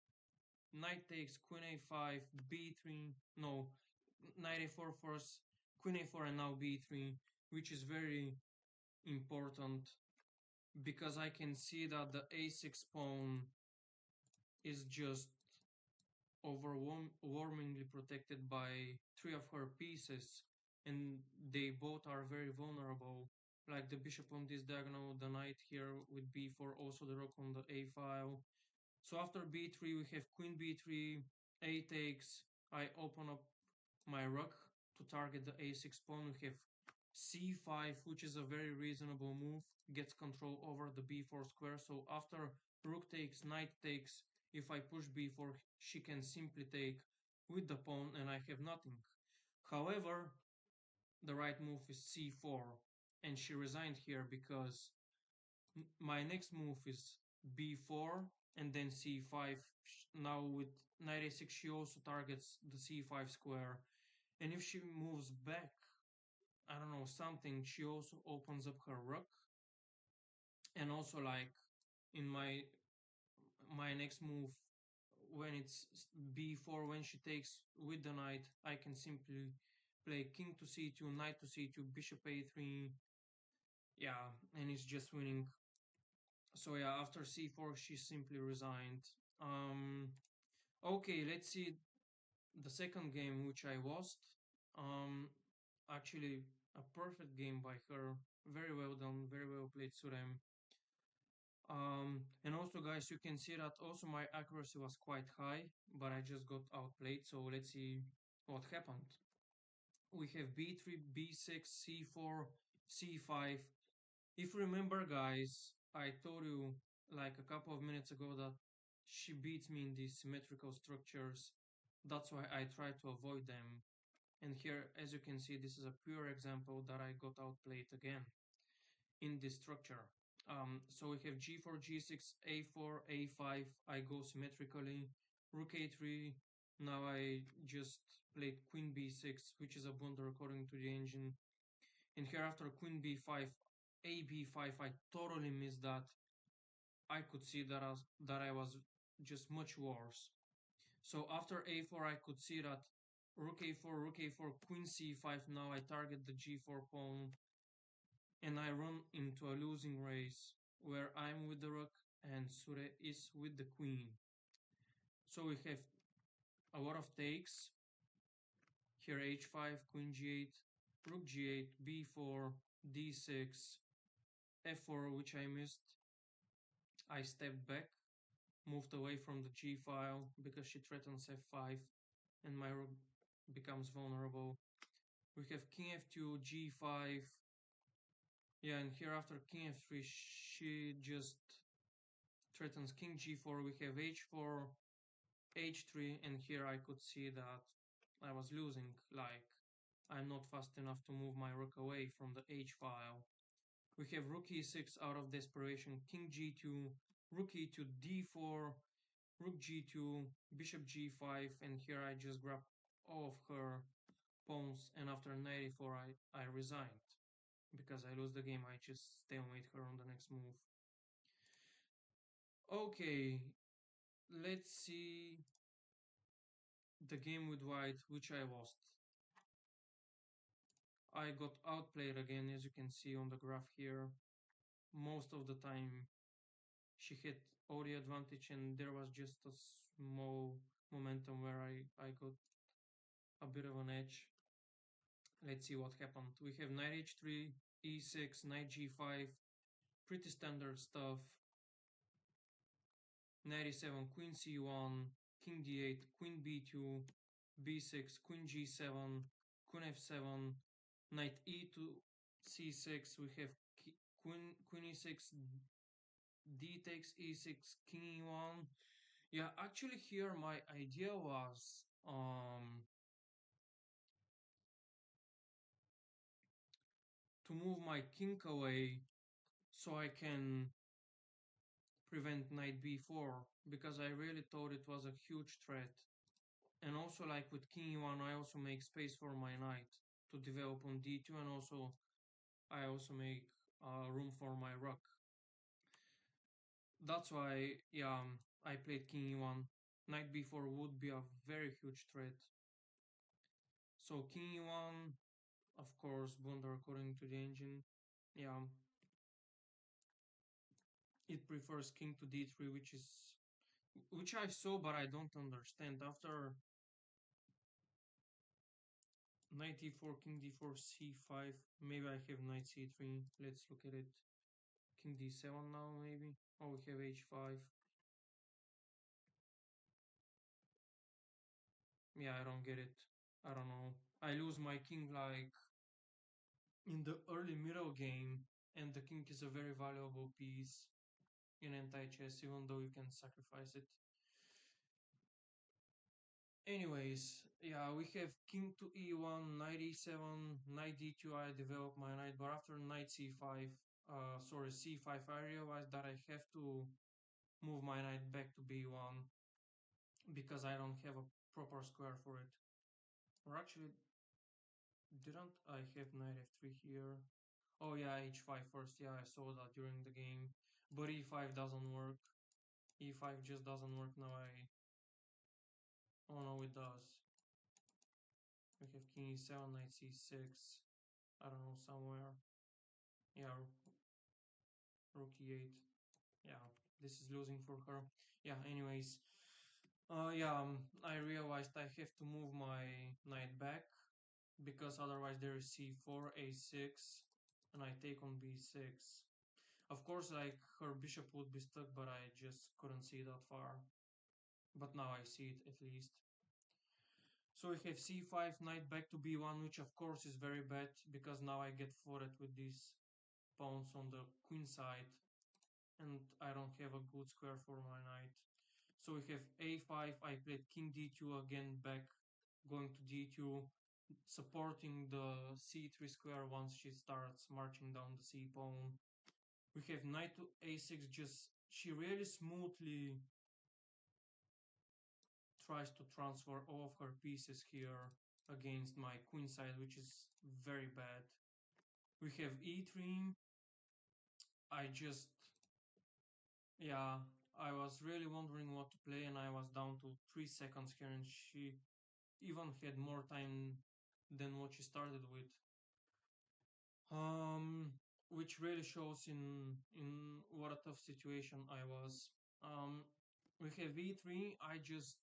knight takes, queen a5, b3. No, knight a4 first, queen a4, and now b3, which is very important because I can see that the a6 pawn is just overwhelmingly protected by 3 of her pieces, and they both are very vulnerable. Like the bishop on this diagonal, the knight here with b4, also the rook on the a file. So after b3, we have queen b3, a takes. I open up my rook to target the a6 pawn. We have c5, which is a very reasonable move, gets control over the b4 square. So after rook takes, knight takes, if I push b4, she can simply take with the pawn and I have nothing. However, the right move is c4, and she resigned here because my next move is b4 and then c5. Now with knight a6, she also targets the c5 square, and if she moves back, I don't know, something, she also opens up her rook. And also like in my next move, when it's b4, when she takes with the knight, I can simply play king to c2, knight to c2, bishop a3. Yeah, and it's just winning. So yeah, after c4 she simply resigned. Okay, let's see the second game which I lost. Um, Actually, a perfect game by her. Very well done, very well played, Surem. And also, guys, you can see that also my accuracy was quite high, but I just got outplayed. So let's see what happened. We have b3, b6, c4, c5. If you remember, guys, I told you like a couple of minutes ago that she beats me in these symmetrical structures. That's why I try to avoid them. And here, as you can see, this is a pure example that I got outplayed again in this structure. So we have g4, g6, a4, a5. I go symmetrically. Rook a3. Now I just played queen b6, which is a blunder according to the engine. And here after queen b5, a b5, I totally missed that. I could see that I was just much worse. So after a4, I could see that rook a4, queen c5. Now I target the g4 pawn and I run into a losing race where I'm with the rook and Sure is with the queen. So we have a lot of takes. Here h5, queen g8, rook g8, b4, d6, f4, which I missed. I stepped back, moved away from the g file because she threatens f5 and my rook becomes vulnerable. We have king f2, g5. Yeah, and here after king f3, she just threatens king g4. We have h4, h3, and here I could see that I was losing. Like, I'm not fast enough to move my rook away from the h file. We have rook e6 out of desperation, king g2, rook e2, d4, rook g2, bishop g5, and here I just grab all of her pawns, and after knight e4 I resigned. Because I lose the game, I just stalemate her on the next move. Okay, let's see the game with white, which I lost. I got outplayed again, as you can see on the graph here. Most of the time she had all the advantage and there was just a small momentum where I got a bit of an edge. Let's see what happened. We have knight h3, e6, knight g5, pretty standard stuff. Knight e7, queen c1, king d8, queen b2, b6, queen g7, queen f7, knight e2, c6. We have queen e6, d takes e6, king e1. Yeah, actually here my idea was to move my king away so I can prevent knight b4 because I really thought it was a huge threat. And also like with king e1 I also make space for my knight to develop on d2 and also I also make room for my rook. That's why yeah I played king e1. Knight b4 would be a very huge threat. So king e1, of course, blunder according to the engine. Yeah, it prefers king to d3, which I saw, but I don't understand. After knight e4, king d4, c5, maybe I have knight c3. Let's look at it. King d7 now, maybe. Oh, we have h5. Yeah, I don't get it. I don't know. I lose my king like in the early middle game, and the king is a very valuable piece in anti-chess, even though you can sacrifice it. Anyways, yeah, we have king to e1, knight e7, knight d2. I develop my knight, but after knight c5, sorry, c5, I realized that I have to move my knight back to b1 because I don't have a proper square for it. Or actually, didn't I have knight f3 here? Oh yeah, h5 first. Yeah, I saw that during the game. But e5 doesn't work. E5 just doesn't work now. Oh no, it does. We have king e7, knight c6. I don't know, somewhere. Yeah, rook e8. Yeah, this is losing for her. Yeah, anyways. Yeah, I realized I have to move my knight back. because otherwise there is c4, a6, and I take on b6. Of course, like, her bishop would be stuck, but I just couldn't see that far. But now I see it at least. So we have c5, knight back to b1, which of course is very bad, because now I get flooded with these pawns on the queen side, and I don't have a good square for my knight. So we have a5, I played king d2 again, back, going to d2, supporting the c3 square once she starts marching down the c pawn. We have knight to a6, just, she really smoothly tries to transfer all of her pieces here against my queen side, which is very bad. We have e3. I just, yeah, I was really wondering what to play, and I was down to 3 seconds here, and she even had more time than what she started with. Which really shows in what a tough situation I was. We have e3. I just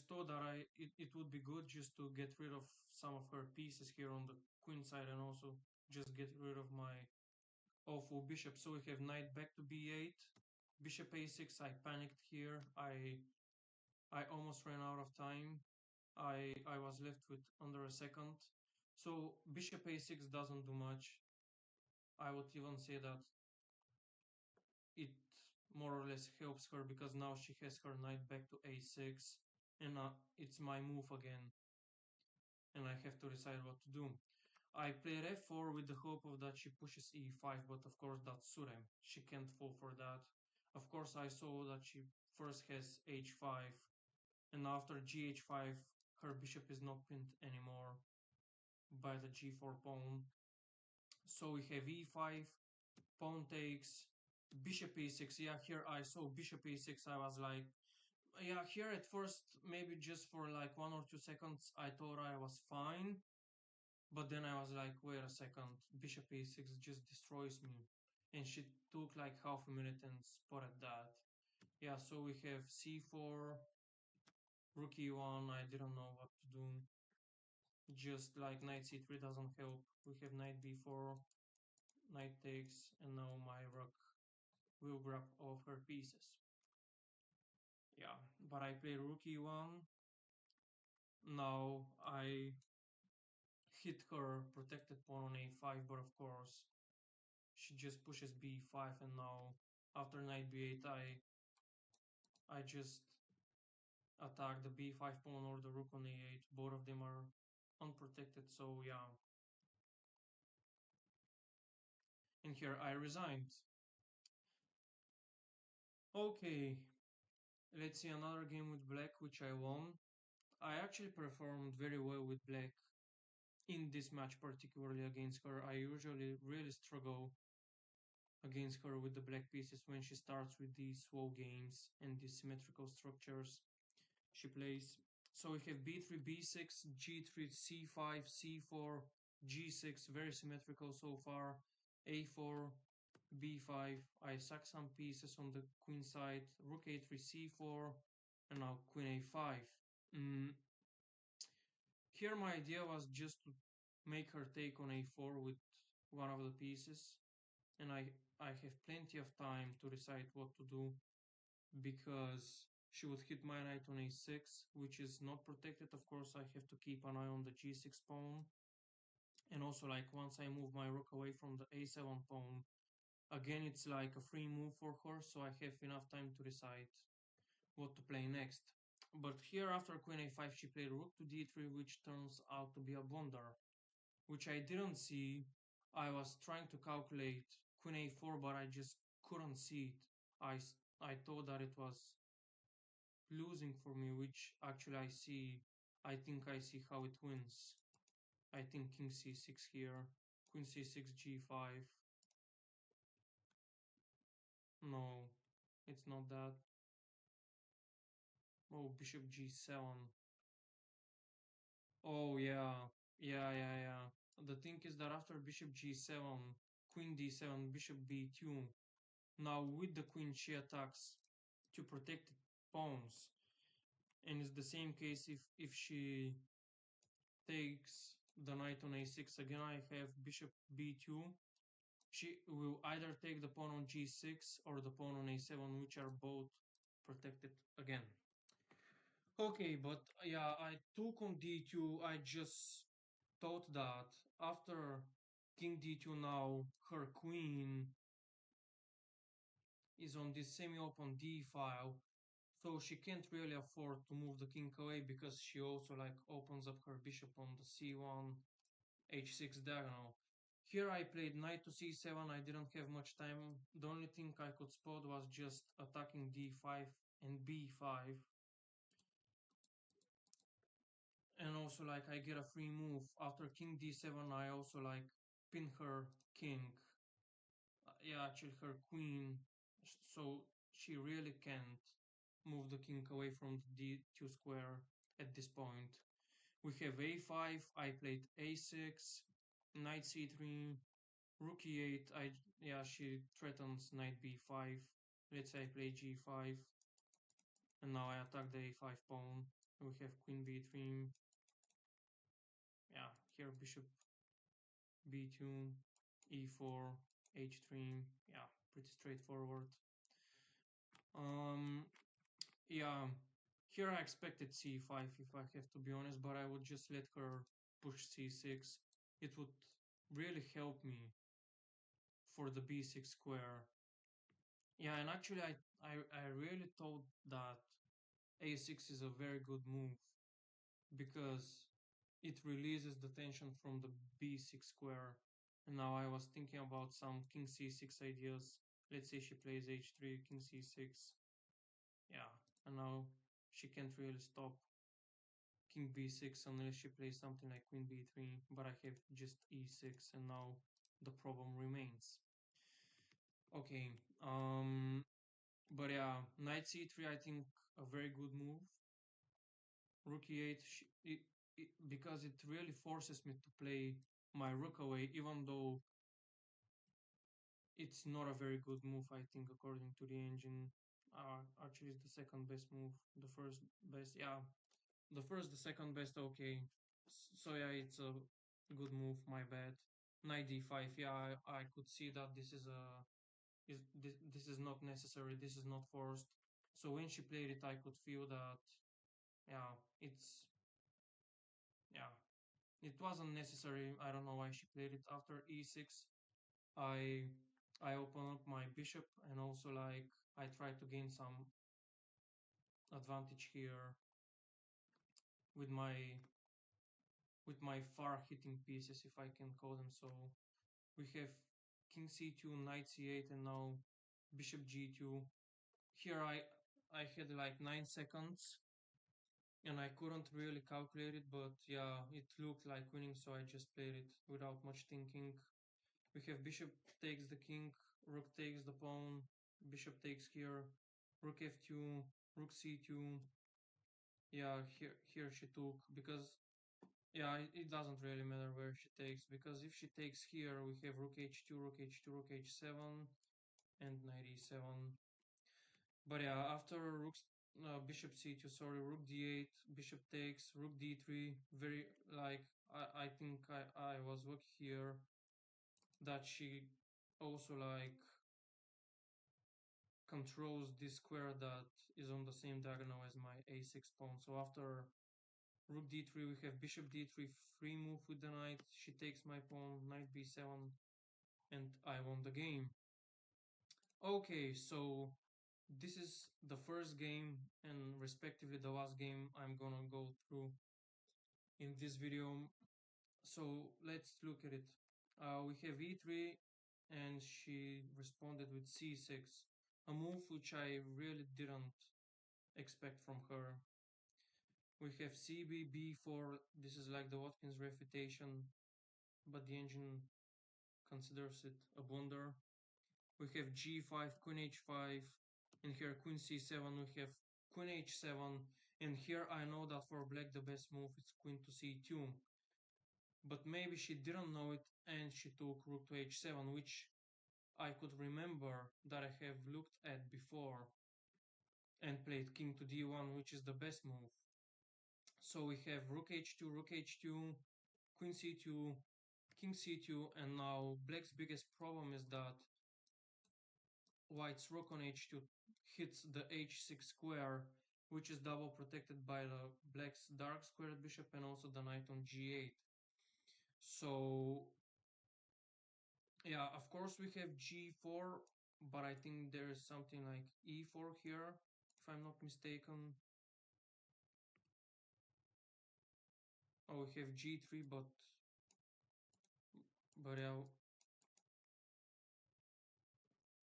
thought that it would be good just to get rid of some of her pieces here on the queen side, and also just get rid of my awful bishop. So we have knight back to b8, bishop a6. I panicked here. I almost ran out of time. I was left with under a second. So bishop a6 doesn't do much. I would even say that it more or less helps her, because now she has her knight back to a6, and it's my move again, and I have to decide what to do. I played f4 with the hope of that she pushes e5, but of course that's surem. She can't fall for that. Of course I saw that she first has h5, and after gh5 her bishop is not pinned anymore by the g4 pawn. So we have e5, pawn takes, bishop e6. Yeah, here I saw bishop e6. I was like, yeah, here at first, maybe just for like 1 or 2 seconds, I thought I was fine. But then I was like, wait a second, bishop e6 just destroys me. And she took like half a minute and spotted that. Yeah, so we have c4, rook e1. I didn't know what to do. Just like knight c3 doesn't help. We have knight b4, knight takes, and now my rook will grab all of her pieces. Yeah, but I play rook e1. Now I hit her protected pawn on a5, but of course she just pushes b5, and now after knight b8 I just attack the b5 pawn or the rook on a8. Both of them are unprotected, so yeah. And here I resigned. Okay, let's see another game with black, which I won. I actually performed very well with black in this match, particularly against her. I usually really struggle against her with the black pieces when she starts with these slow games and these symmetrical structures she plays. So we have b3, b6, g3, c5, c4, g6, very symmetrical so far, a4, b5. I suck some pieces on the queen side, rook a3, c4, and now queen a5. Here my idea was just to make her take on a4 with one of the pieces, and I have plenty of time to decide what to do, because she would hit my knight on a6, which is not protected. Of course, I have to keep an eye on the g6 pawn, and also, like, once I move my rook away from the a7 pawn, again it's like a free move for her, so I have enough time to decide what to play next. But here after queen a5 she played rook to d3, which turns out to be a blunder, which I didn't see. I was trying to calculate queen a4, but I just couldn't see it. I thought that it was losing for me, which actually I see. I think I see how it wins. I think king c6 here, queen c6, g5. No, it's not that. Oh, bishop g7. Oh, yeah. The thing is that after bishop g7, queen d7, bishop b2, now with the queen she attacks to protect pawns. And it's the same case if she takes the knight on a6. Again, I have bishop b2. She will either take the pawn on g6 or the pawn on a7, which are both protected again. Okay, but yeah, I took on d2. I just thought that after king d2 now, her queen is on this semi-open d file, so she can't really afford to move the king away because she also like opens up her bishop on the c1, h6 diagonal. Here I played knight to c7. I didn't have much time. The only thing I could spot was just attacking d5 and b5. And also like I get a free move. After king d7 I also like pin her king. Yeah, actually her queen. So she really can't move the king away from the d2 square at this point. We have a5. I played a6, knight c3, rook e8. Yeah, she threatens knight b5. Let's say I play g5, and now I attack the a5 pawn. We have queen b3. Yeah, here bishop b2, e4, h3. Yeah, pretty straightforward. Yeah, here I expected c5 if I have to be honest, but I would just let her push c6. It would really help me for the b6 square. Yeah, and actually I really thought that a6 is a very good move because it releases the tension from the b6 square. And now I was thinking about some king c6 ideas. Let's say she plays h3, king c6. Yeah, and now she can't really stop king b6 unless she plays something like queen b3, but I have just e6 and now the problem remains. Okay, but yeah, knight c3 I think a very good move. Rook e8, because it really forces me to play my rook away, even though it's not a very good move, I think, according to the engine. Actually, it's the second best move. The first best, yeah. The first, the second best, okay. So yeah, it's a good move, my bad. Knight d5, yeah, I could see that this is this is not necessary, this is not forced. So when she played it, I could feel that, yeah, yeah, it wasn't necessary. I don't know why she played it. After e6, I I open up my bishop and also like I try to gain some advantage here with my far hitting pieces, if I can call them so. We have king c2, knight c8, and now bishop g2. Here I had like 9 seconds and I couldn't really calculate it, but yeah, it looked like winning, so I just played it without much thinking. We have bishop takes the king, rook takes the pawn, bishop takes here, rook f2, rook c2. Yeah, here she took, because yeah, it doesn't really matter where she takes, because if she takes here, we have rook h2, rook h2, rook h7, and knight e7. But yeah, after bishop c2, sorry, rook d8, bishop takes, rook d3, very like I think I was lucky here that she also like controls this square that is on the same diagonal as my a6 pawn. So after rook d3, we have bishop d3, free move with the knight. She takes my pawn, knight b7, and I won the game. Okay, so this is the first game and respectively the last game I'm gonna go through in this video. So let's look at it. We have e3 and she responded with c6, a move which I really didn't expect from her. We have cb, b4, this is like the Watkins refutation, but the engine considers it a blunder. We have g5, queen h5, and here queen c7, we have queen h7, and here I know that for black the best move is queen to c2. But maybe she didn't know it and she took rook to h7, which I could remember that I have looked at before. and played king to d1, which is the best move. So we have rook h2, queen c2, king c2, and now black's biggest problem is that white's rook on h2 hits the h6 square, which is double protected by the black's dark squared bishop and also the knight on g8. So yeah, of course we have g4, but I think there is something like e4 here, if I'm not mistaken. Oh, we have g3, but yeah,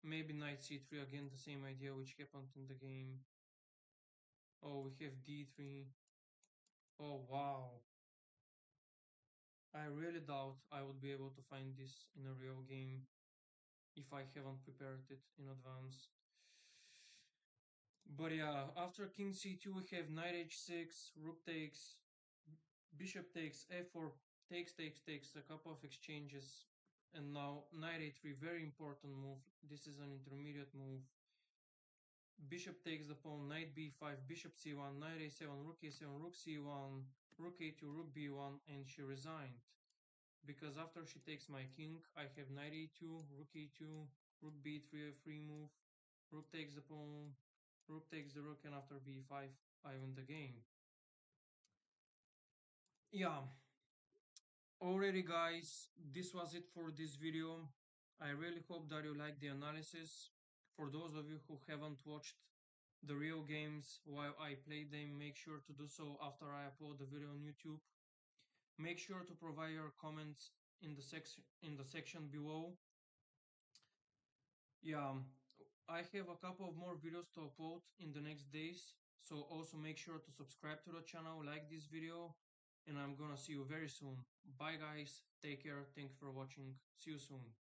maybe knight c3 again, the same idea which happened in the game. Oh, we have d3. Oh wow, I really doubt I would be able to find this in a real game if I haven't prepared it in advance. But yeah, after king c2 we have knight h6, rook takes, bishop takes, f4, takes, a couple of exchanges, and now knight a3, very important move. This is an intermediate move. Bishop takes the pawn, knight b5, bishop c1, knight a7, rook c1, rook a2, rook b1, and she resigned. Because after she takes my king, I have knight a2, rook e2, rook b3, a free move, rook takes the pawn, rook takes the rook, and after b5, I win the game. Yeah, already guys, this was it for this video. I really hope that you liked the analysis. For those of you who haven't watched the real games while I play them, make sure to do so after I upload the video on YouTube. Make sure to provide your comments in the section below. Yeah, I have a couple of more videos to upload in the next days, so also make sure to subscribe to the channel, like this video, and I'm gonna see you very soon. Bye guys, take care, thank you for watching, see you soon.